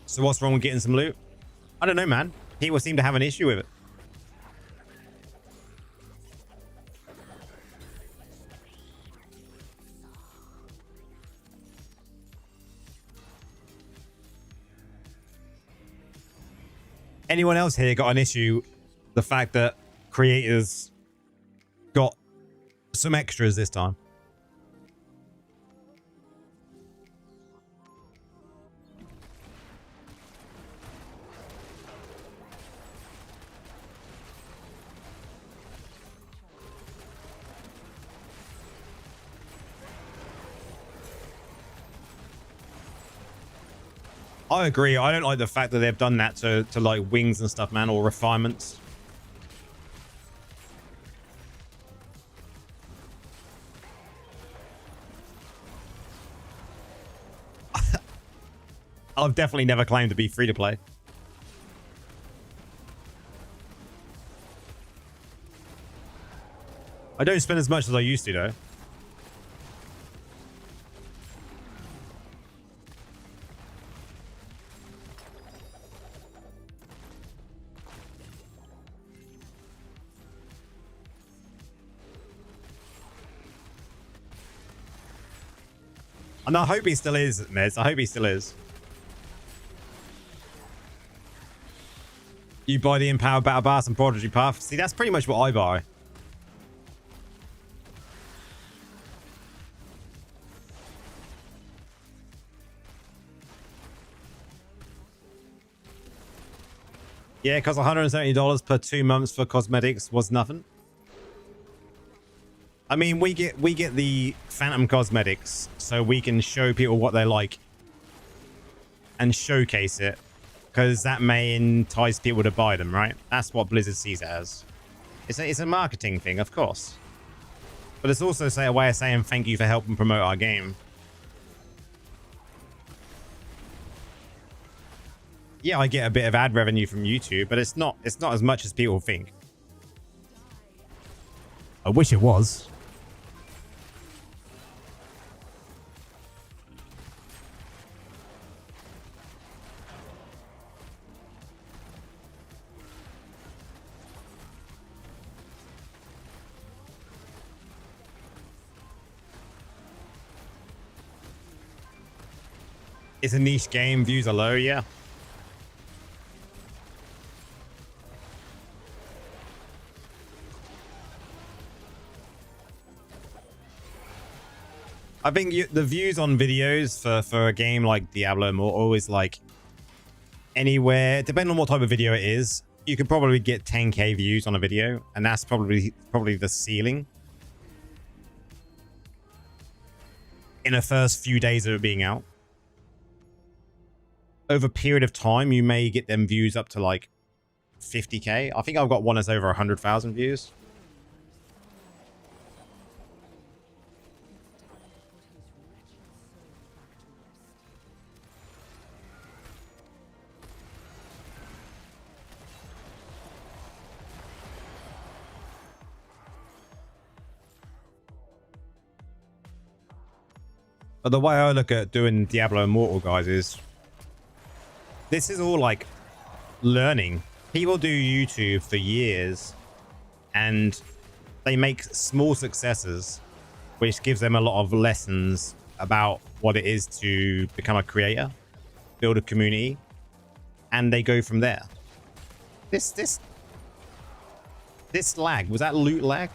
So what's wrong with getting some loot? I don't know, man. People seem to have an issue with it. Anyone else here got an issue? The fact that creators got some extras this time. I agree. I don't like the fact that they've done that to like wings and stuff, man, or refinements. I've definitely never claimed to be free to play. I don't spend as much as I used to, though. And I hope he still is, Mez. I hope he still is. You buy the Empowered Battle Pass and Prodigy Path. See, that's pretty much what I buy. Yeah, it costs $170 per 2 months for cosmetics was nothing. I mean, we get the Phantom cosmetics so we can show people what they like and showcase it, because that may entice people to buy them, right? That's what Blizzard sees it as. It's a marketing thing, of course. But it's also a way of saying thank you for helping promote our game. Yeah, I get a bit of ad revenue from YouTube, but it's not as much as people think. I wish it was. It's a niche game, views are low, yeah. I think the views on videos for a game like Diablo Immortal is like anywhere, depending on what type of video it is, you could probably get 10k views on a video, and that's probably the ceiling in the first few days of it being out. Over a period of time, you may get them views up to like 50k. I think I've got one that's over 100,000 views. But the way I look at doing Diablo Immortal, guys, is this is all like learning. People do YouTube for years and they make small successes, which gives them a lot of lessons about what it is to become a creator, build a community, and they go from there. This lag, was that loot lag?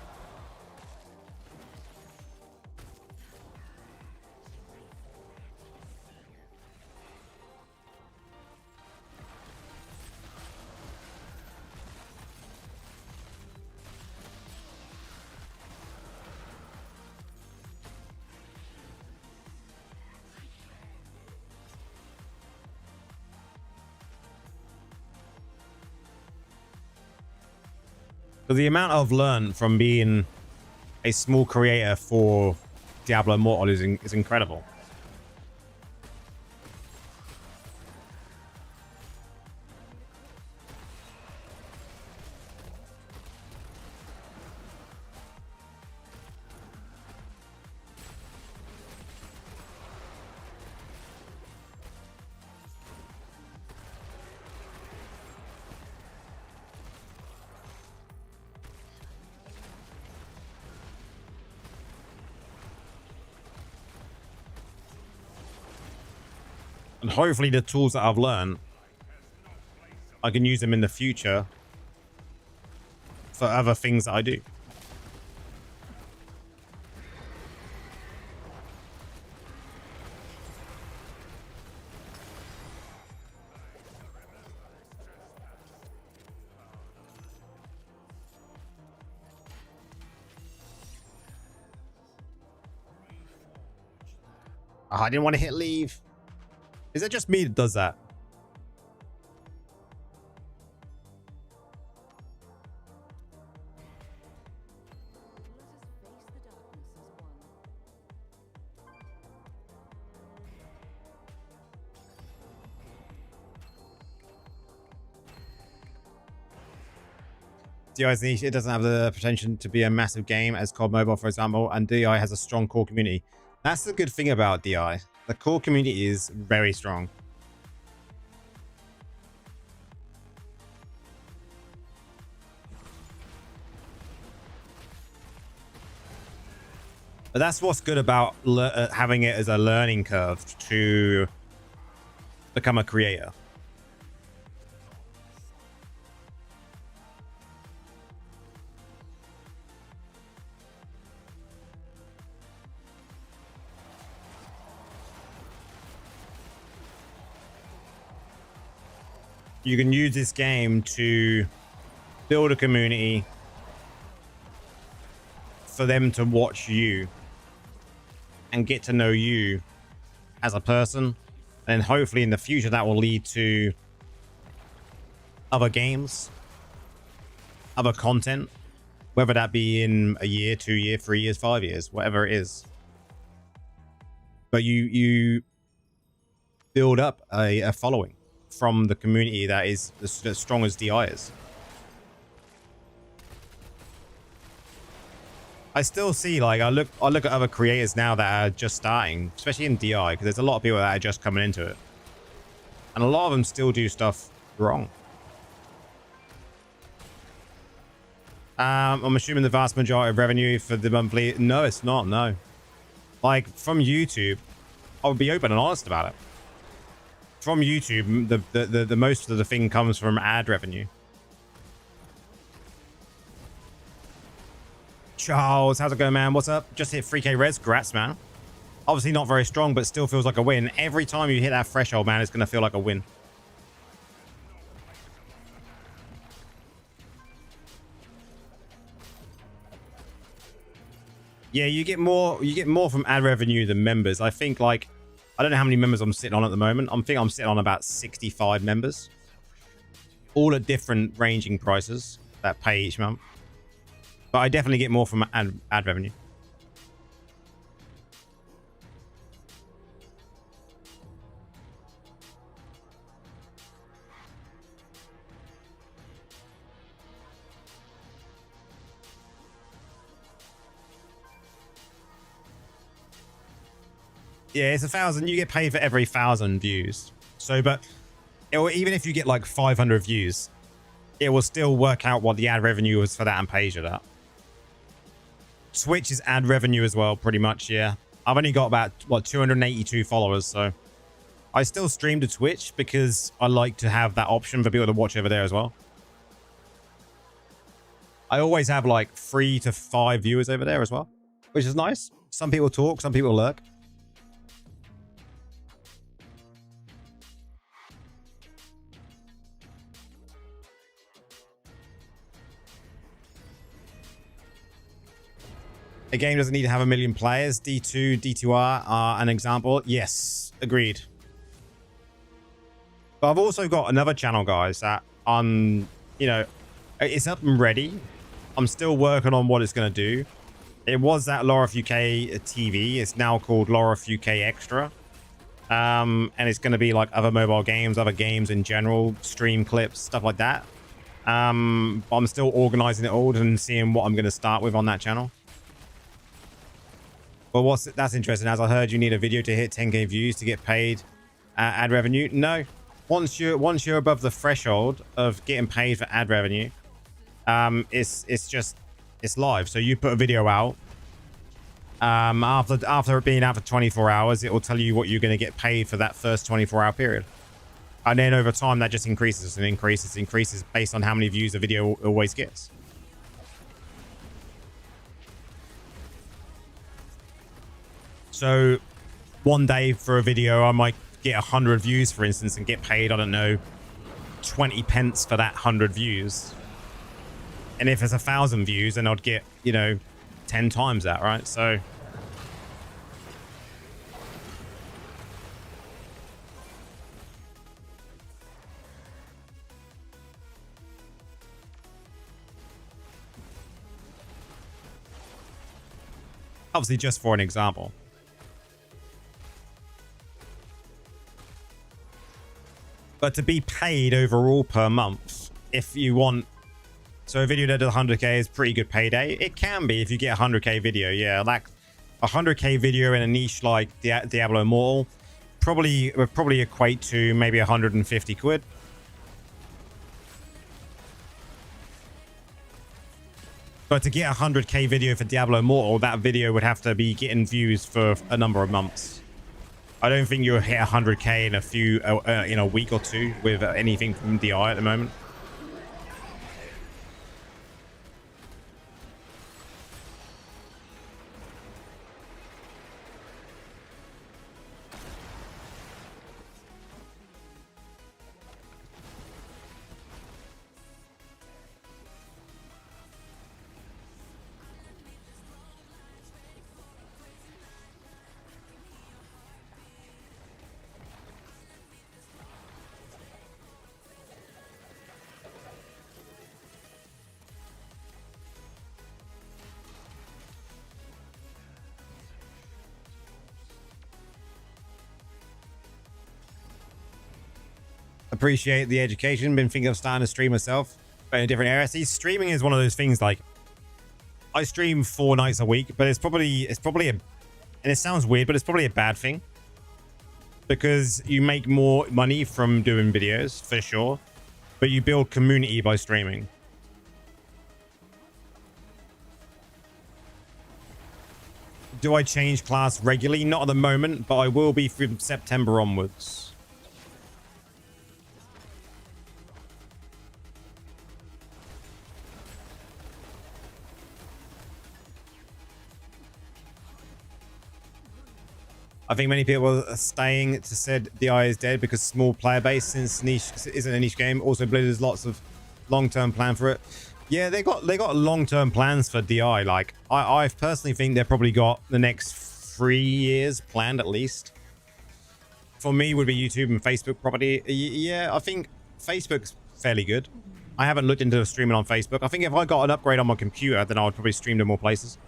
But the amount I've learned from being a small creator for Diablo Immortal is incredible. And hopefully the tools that I've learned, I can use them in the future for other things that I do. Oh, I didn't want to hit leave. Is it just me that does that? DI's niche, it doesn't have the potential to be a massive game as COD Mobile, for example, and DI has a strong core community. That's the good thing about DI. The core community is very strong. But that's what's good about having it as a learning curve to become a creator. You can use this game to build a community for them to watch you and get to know you as a person. And hopefully in the future that will lead to other games, other content, whether that be in a year, 2 years, 3 years, 5 years, whatever it is. But you build up a following from the community that is as strong as DI is. I still see, like, I look at other creators now that are just starting, especially in DI, because there's a lot of people that are just coming into it, and a lot of them still do stuff wrong. I'm assuming the vast majority of revenue for the monthly. No, it's not. No, like from YouTube, I would be open and honest about it. From YouTube, the most of the thing comes from ad revenue. Charles, how's it going, man? What's up? Just hit 3k res. Grats, man. Obviously not very strong, but still feels like a win. Every time you hit that threshold, man, it's going to feel like a win. Yeah, you get more from ad revenue than members. I think, like, I don't know how many members I'm sitting on at the moment. I'm sitting on about 65 members, all at different ranging prices that pay each month. But I definitely get more from ad revenue. Yeah, it's 1,000. You get paid for every 1,000 views. So, but even if you get like 500 views, it will still work out what the ad revenue was for that and pays you that. Twitch is ad revenue as well, pretty much. Yeah, I've only got about, what, 282 followers, so I still stream to Twitch because I like to have that option for people to watch over there as well. I always have like 3 to 5 viewers over there as well, which is nice. Some people talk, some people lurk. A game doesn't need to have 1 million players. D2, D2R are an example. Yes, agreed. But I've also got another channel, guys, that you know, it's up and ready. I'm still working on what it's going to do. It was that Lorif UK TV. It's now called Lorif UK Extra. And it's going to be like other mobile games, other games in general, stream clips, stuff like that. But I'm still organizing it all and seeing what I'm going to start with on that channel. Well, that's interesting. As I heard, you need a video to hit 10k views to get paid ad revenue. No, once you're above the threshold of getting paid for ad revenue, it's live. So you put a video out, after it being out for 24 hours, it will tell you what you're going to get paid for that first 24-hour period, and then over time that just increases and increases based on how many views the video always gets. So one day for a video, I might get 100 views, for instance, and get paid, I don't know, 20 pence for that 100 views. And if it's 1,000 views, then I'd get, you know, 10 times that, right? So obviously just for an example. But to be paid overall per month, if you want, so a video that does 100k is pretty good payday. It can be if you get a 100k video. Yeah, like a 100k video in a niche like Diablo Immortal would probably equate to maybe 150 quid. But to get a 100k video for Diablo Immortal, that video would have to be getting views for a number of months. I don't think you'll hit 100k in a week or two with anything from DI at the moment. Appreciate the education. Been thinking of starting to stream myself, but in a different area. See, streaming is one of those things. Like, I stream 4 nights a week, but it's probably a, and it sounds weird, but it's probably a bad thing because you make more money from doing videos for sure, but you build community by streaming. Do I change class regularly? Not at the moment, but I will be from September onwards. I think many people are staying to said DI is dead because small player base, since niche isn't a niche game. Also, Blizzard's lots of long-term plan for it. Yeah, they got long-term plans for DI. Like I personally think they've probably got the next 3 years planned at least. For me, would be YouTube and Facebook property. Yeah, I think Facebook's fairly good. I haven't looked into streaming on Facebook. I think if I got an upgrade on my computer, then I would probably stream to more places.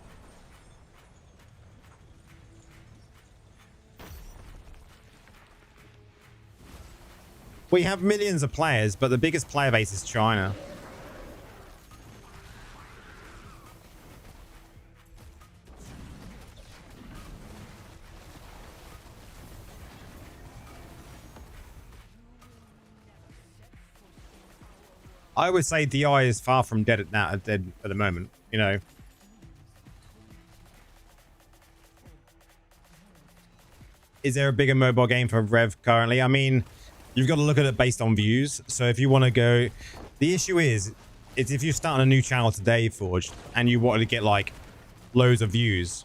We have millions of players, but the biggest player base is China. I would say DI is far from dead at the moment, you know. Is there a bigger mobile game for Rev currently? I mean, you've got to look at it based on views. So if you want to go, the issue is if you're starting a new channel today, Forged, and you wanted to get like loads of views,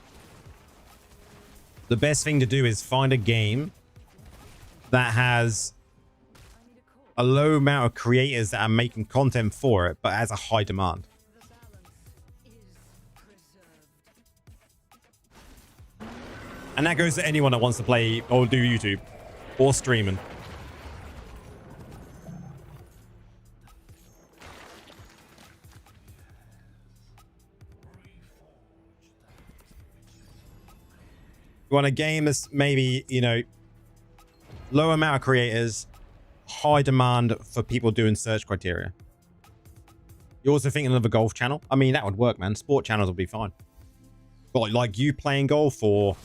the best thing to do is find a game that has a low amount of creators that are making content for it, but has a high demand. And that goes to anyone that wants to play or do YouTube or streaming. You want a game that's maybe, you know, low amount of creators, high demand for people doing search criteria. You're also thinking of a golf channel? I mean, that would work, man. Sport channels would be fine. But like you playing golf, or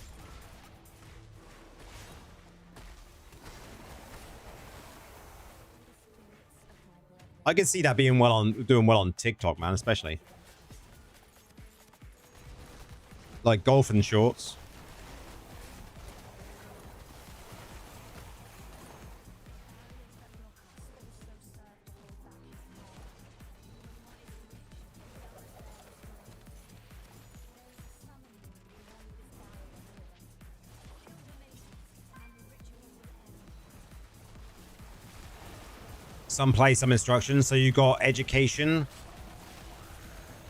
I can see that being doing well on TikTok, man, especially like golf and shorts. Some play, some instructions. So you got education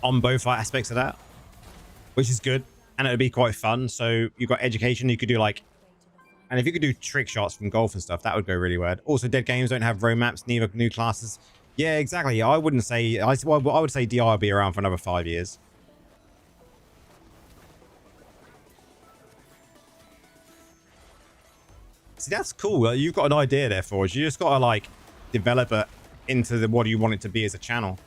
on both aspects of that, which is good, and it'd be quite fun. So you got education, you could do like, and if you could do trick shots from golf and stuff, that would go really well. Also, dead games don't have roadmaps, neither new classes. Yeah, exactly. I wouldn't say, I would say DI will be around for another 5 years. See, that's cool. You've got an idea there for us. You just got to like develop it into what you want it to be as a channel.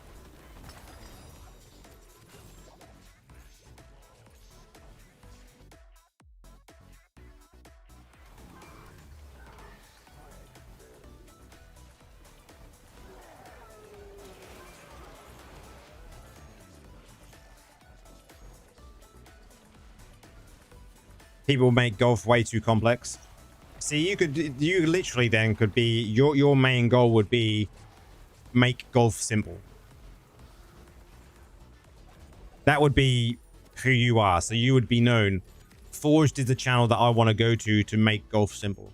People make golf way too complex. See, you literally then could be, your main goal would be make golf simple. That would be who you are. So you would be known. Forged is the channel that I want to go to make golf simple.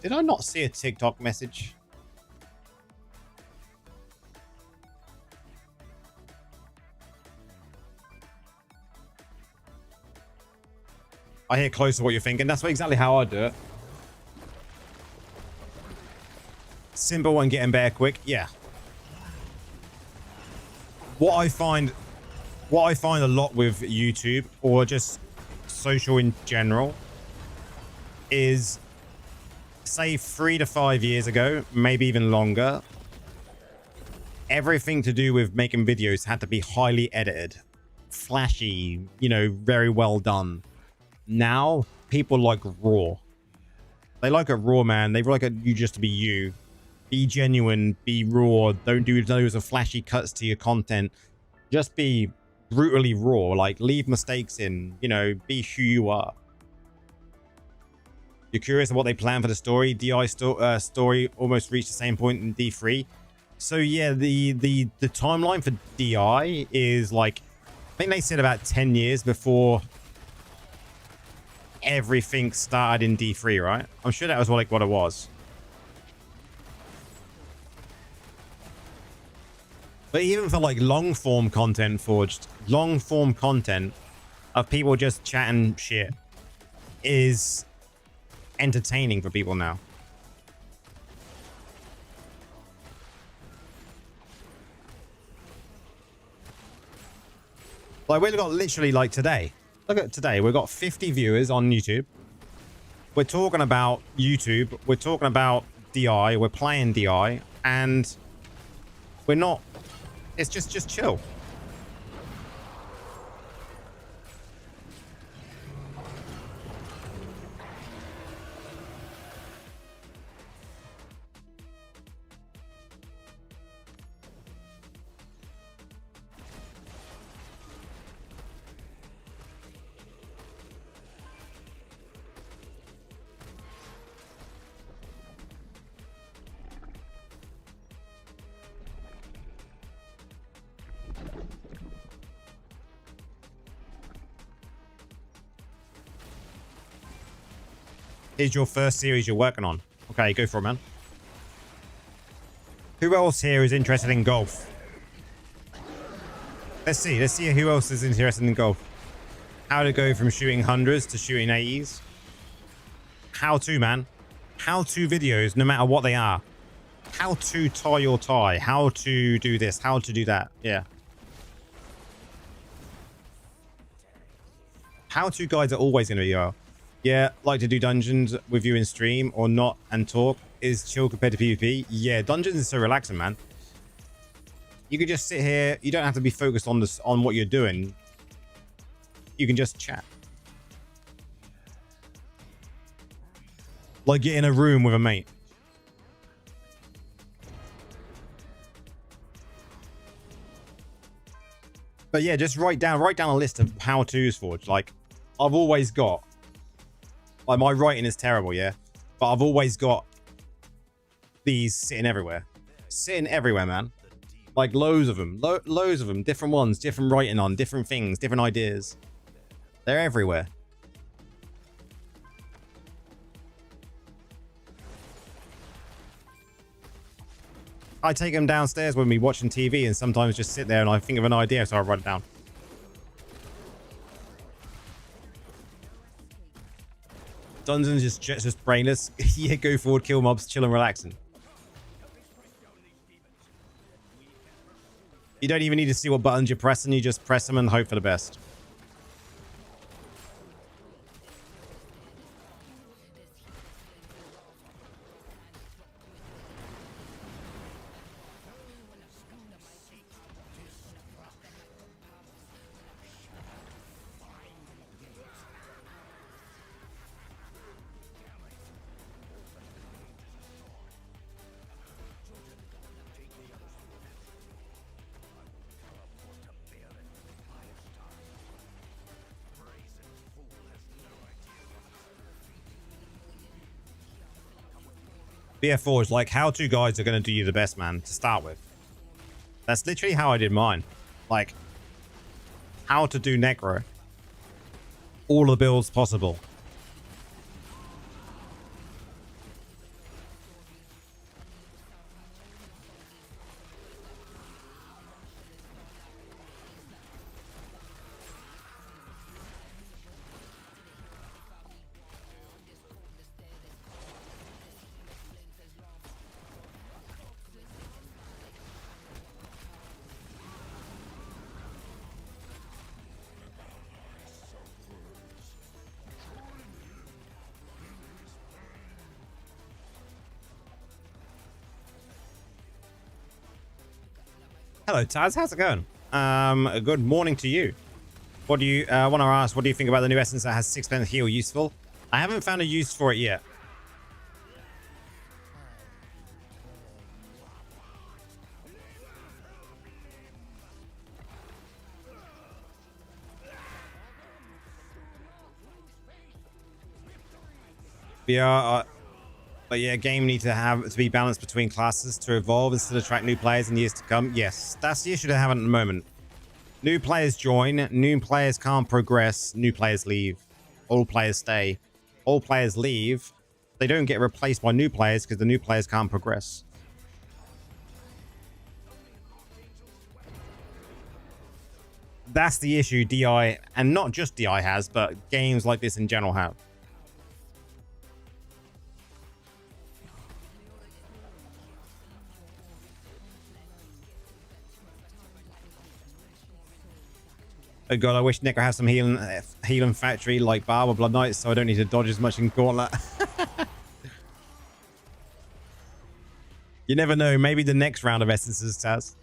Did I not see a TikTok message? I hear close to what you're thinking. That's exactly how I do it. Simple and getting better quick. Yeah. What I find a lot with YouTube or just social in general is, say 3 to 5 years ago, maybe even longer, everything to do with making videos had to be highly edited, flashy, you know, very well done. Now people like raw. They like it raw, man. They like it, you just to be you. Be genuine, be raw. Don't do those flashy cuts to your content. Just be brutally raw. Like, leave mistakes in, you know, be who you are. You're curious of what they plan for the story. DI story almost reached the same point in D3. So yeah, the timeline for DI is like, I think they said about 10 years before everything started in D3, right? I'm sure that was what it was. But even for like long form content, Forged, long form content of people just chatting shit is entertaining for people now. Like, we've got literally, like, today. Look at today. We've got 50 viewers on YouTube. We're talking about YouTube. We're talking about DI. We're playing DI. And we're not... It's just chill. Here's your first series you're working on. Okay, go for it, man. Who else here is interested in golf? Let's see who else is interested in golf. How to go from shooting 100s to shooting 80s. How to, man. How to videos, no matter what they are. How to tie your tie. How to do this. How to do that. Yeah. How to guides are always going to be yeah, like to do dungeons with you in stream or not and talk is chill compared to PvP. Yeah, dungeons is so relaxing, man. You can just sit here. You don't have to be focused on this, on what you're doing. You can just chat. Like get in a room with a mate. But yeah, just write down a list of how-tos, Forge. Like, I've always got... Like, my writing is terrible, yeah? But I've always got these sitting everywhere. Sitting everywhere, man. Like, loads of them. Loads of them. Different ones. Different writing on. Different things. Different ideas. They're everywhere. I take them downstairs when we watching TV and sometimes just sit there and I think of an idea, so I write it down. Dungeons is just brainless. Yeah, go forward, kill mobs, chill and relaxing. You don't even need to see what buttons you're pressing. You just press them and hope for the best. BF4 is like how to guides are going to do you the best, man, to start with. That's literally how I did mine. Like, how to do Necro. All the builds possible. Hello, Taz. How's it going? Good morning to you. What do you want to ask? What do you think about the new essence that has 6% heal? Useful? I haven't found a use for it yet. But yeah, game needs to be balanced between classes to evolve and still attract new players in years to come. Yes, that's the issue they have at the moment. New players join, new players can't progress, new players leave, old players stay. Old players leave, they don't get replaced by new players because the new players can't progress. That's the issue DI, and not just DI has, but games like this in general have. Oh god, I wish Necro had some healing factory like Barber Blood Knights, so I don't need to dodge as much in Gauntlet. You never know, maybe the next round of essences, Taz.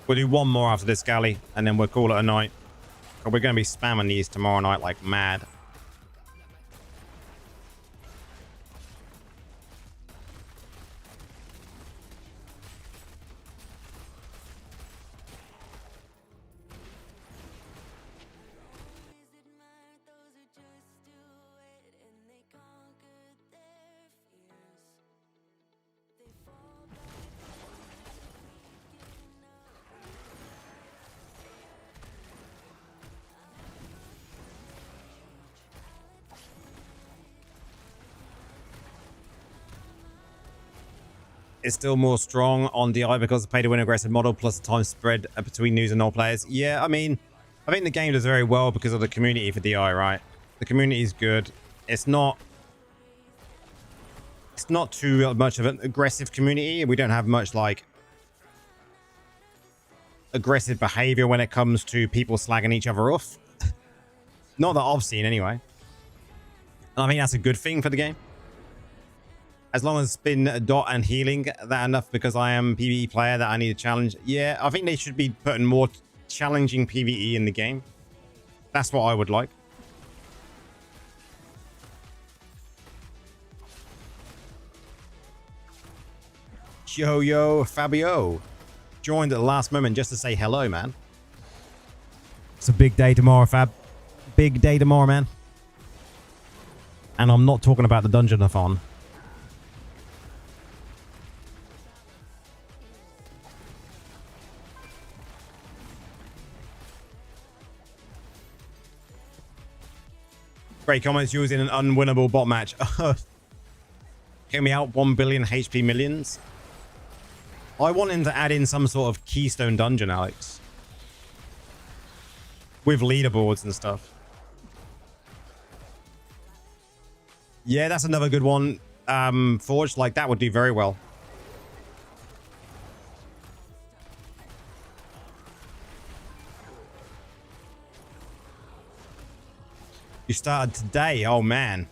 We'll do one more after this galley, and then we'll call it a night. But we're going to be spamming these tomorrow night like mad. It's still more strong on DI because of pay-to-win aggressive model plus the time spread between news and old players. Yeah, I mean, I think the game does very well because of the community for DI, right? The community is good. It's not too much of an aggressive community. We don't have much like aggressive behavior when it comes to people slagging each other off. Not that I've seen anyway. And I think that's a good thing for the game. As long as spin, dot, and healing, that enough because I am a PvE player that I need a challenge. Yeah, I think they should be putting more challenging PvE in the game. That's what I would like. Yo, Fabio. Joined at the last moment just to say hello, man. It's a big day tomorrow, Fab. Big day tomorrow, man. And I'm not talking about the dungeon-a-thon. Great comments using an unwinnable bot match. Get me out 1 billion HP millions. I want him to add in some sort of keystone dungeon, Alex. With leaderboards and stuff. Yeah, that's another good one. Forge, like that would do very well. You started today. Oh, man.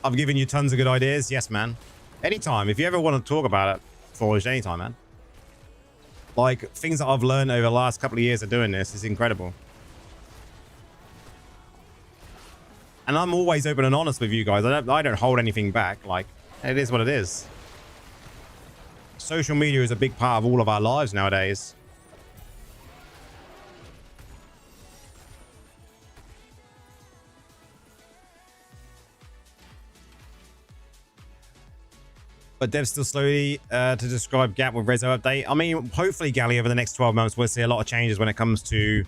I've given you tons of good ideas. Yes, man. Anytime. If you ever want to talk about it, Forged, anytime, man. Like, things that I've learned over the last couple of years of doing this is incredible. And I'm always open and honest with you guys. I don't hold anything back. Like, it is what it is. Social media is a big part of all of our lives nowadays. But devs still slowly to describe gap with Rezo update. I mean, hopefully, Gally, over the next 12 months, we'll see a lot of changes when it comes to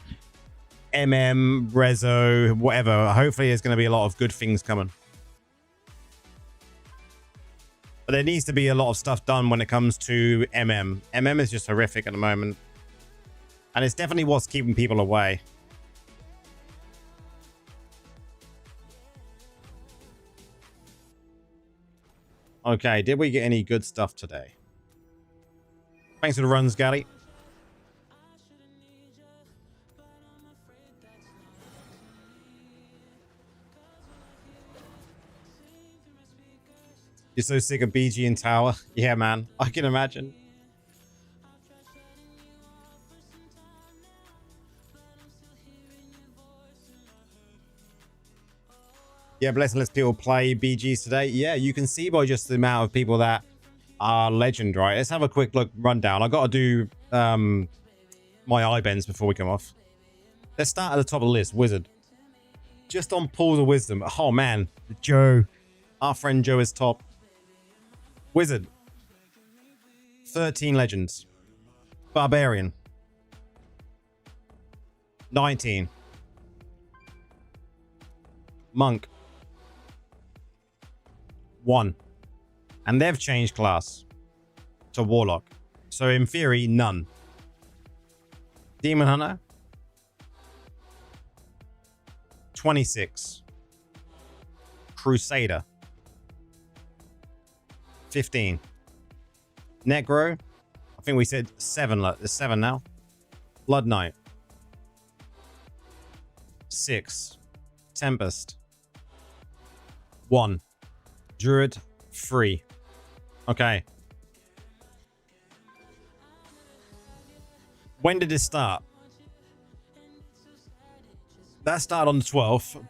Rezo, whatever. Hopefully, there's going to be a lot of good things coming. But there needs to be a lot of stuff done when it comes to MM is just horrific at the moment. And it's definitely what's keeping people away. Okay, did we get any good stuff today? Thanks for the runs, Gally. You're so sick of BG and Tower. Yeah, man. I can imagine. Yeah, bless and less people play BGs today. Yeah, you can see by just the amount of people that are legend, right? Let's have a quick look rundown. I got to do my I-bends before we come off. Let's start at the top of the list. Wizard. Just on Pools of Wisdom. Oh, man. Joe. Our friend Joe is top. Wizard. 13 legends. Barbarian. 19. Monk. 1. And they've changed class to Warlock. So in theory, none. Demon Hunter. 26. Crusader. 15. Necro. I think we said 7. There's 7 now. Blood Knight. 6. Tempest. 1. Druid. 3. Okay. When did this start? That started on the 12th.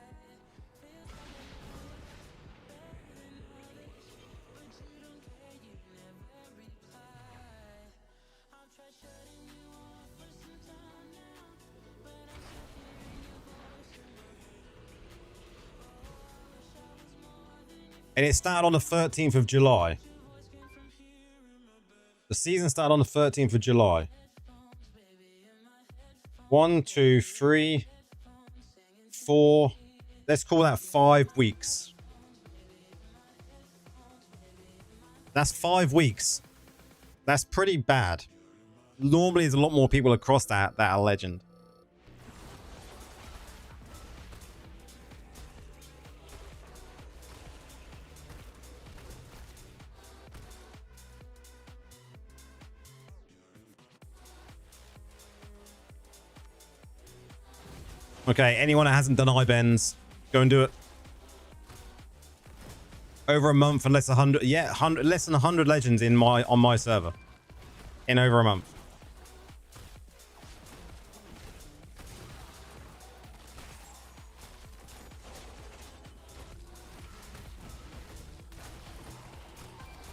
And it started on the 13th of July. The season started on the 13th of July. 1, 2, 3, 4. Let's call that 5 weeks. That's 5 weeks. That's pretty bad. Normally, there's a lot more people across that are legend. Okay, anyone that hasn't done I-bends, go and do it. Over a month and less than 100. Yeah, less than 100 legends on my server. In over a month.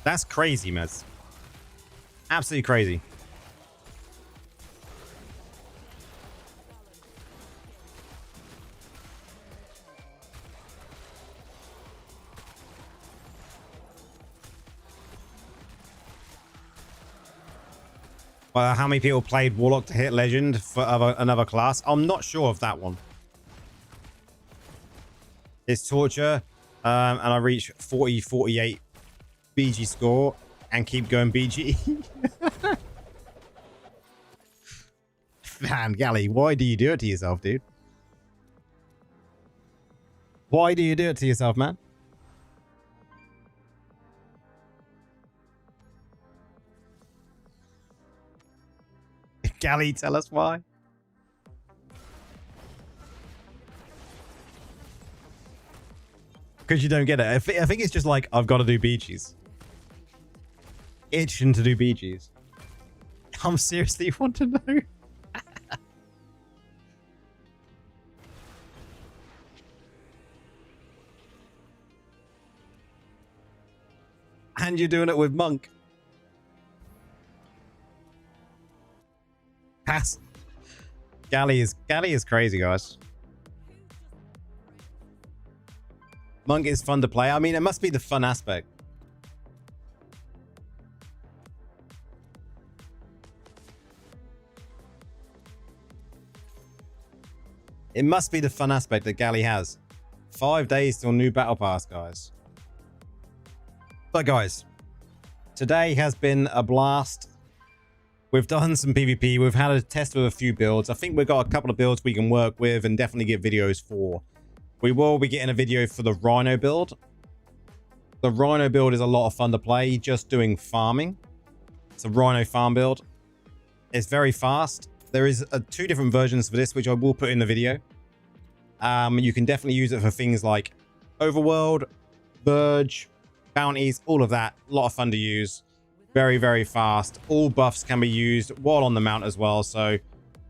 That's crazy, Mez. Absolutely crazy. How many people played Warlock to hit Legend for another class? I'm not sure of that one. It's torture. And I reach 48 BG score and keep going BG. Man, Gally, why do you do it to yourself, dude? Why do you do it to yourself, man? Gally, tell us why. Because you don't get it. I think it's just like, I've got to do beaches. Itching to do beaches. I'm seriously want to know. And you're doing it with Monk. Pass. Galley is crazy, guys. Monk is fun to play. I mean, it must be the fun aspect. It must be the fun aspect that Galley has. 5 days till new battle pass, guys. But guys, today has been a blast. We've done some PvP. We've had a test with a few builds. I think we've got a couple of builds we can work with and definitely get videos for. We will be getting a video for the Rhino build. The Rhino build is a lot of fun to play, just doing farming. It's a Rhino farm build. It's very fast. There is 2 different versions for this, which I will put in the video. You can definitely use it for things like Overworld, Verge, bounties, all of that. A lot of fun to use. Very, very fast. All buffs can be used while on the mount as well. So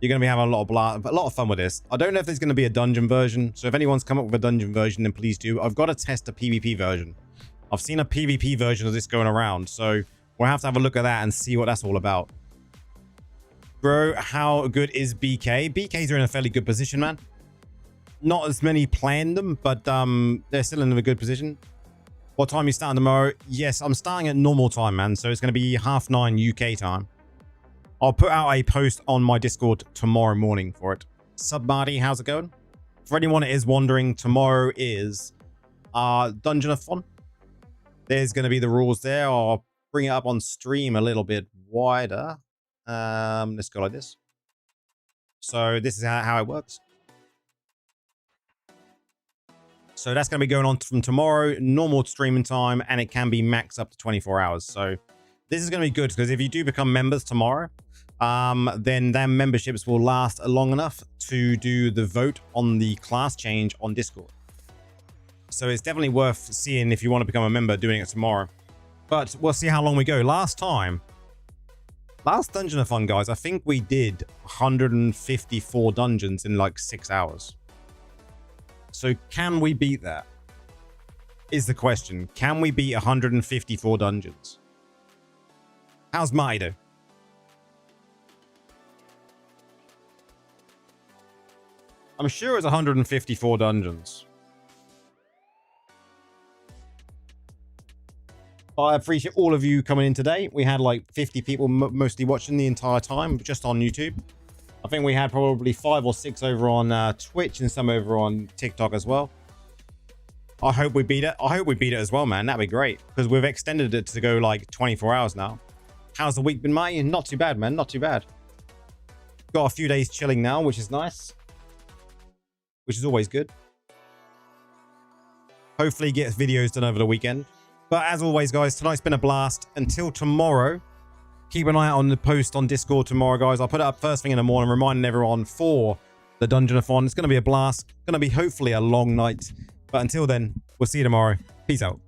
you're going to be having a lot of fun with this. I don't know if there's going to be a dungeon version. So if anyone's come up with a dungeon version, then please do. I've got to test a PvP version. I've seen a PvP version of this going around. So we'll have to have a look at that and see what that's all about. Bro, how good is BK? BKs are in a fairly good position, man. Not as many playing them, but they're still in a good position. What time are you starting tomorrow? Yes, I'm starting at normal time, man. So it's going to be 9:30 UK time. I'll put out a post on my Discord tomorrow morning for it. Sub Marty, how's it going? For anyone that is wondering, tomorrow is Dungeon-a-thon. There's going to be the rules there. I'll bring it up on stream a little bit wider. Let's go like this. So this is how it works. So that's going to be going on from tomorrow, normal streaming time, and it can be max up to 24 hours. So this is going to be good because if you do become members tomorrow, then their memberships will last long enough to do the vote on the class change on Discord. So it's definitely worth seeing if you want to become a member doing it tomorrow. But we'll see how long we go. Last Dungeon-a-thon, guys, I think we did 154 dungeons in like 6 hours. So can we beat that? Is the question. Can we beat 154 dungeons? How's Marty do? I'm sure it's 154 dungeons. But I appreciate all of you coming in today. We had like 50 people mostly watching the entire time, just on YouTube. I think we had probably 5 or 6 over on Twitch and some over on TikTok as well. I hope we beat it. I hope we beat it as well, man. That'd be great because we've extended it to go like 24 hours now. How's the week been, mate? Not too bad, man. Not too bad. Got a few days chilling now, which is nice. Which is always good. Hopefully get videos done over the weekend. But as always, guys, tonight's been a blast. Until tomorrow, keep an eye out on the post on Discord tomorrow, guys. I'll put it up first thing in the morning, reminding everyone for the Dungeon-a-thon. It's going to be a blast. Going to be hopefully a long night. But until then, we'll see you tomorrow. Peace out.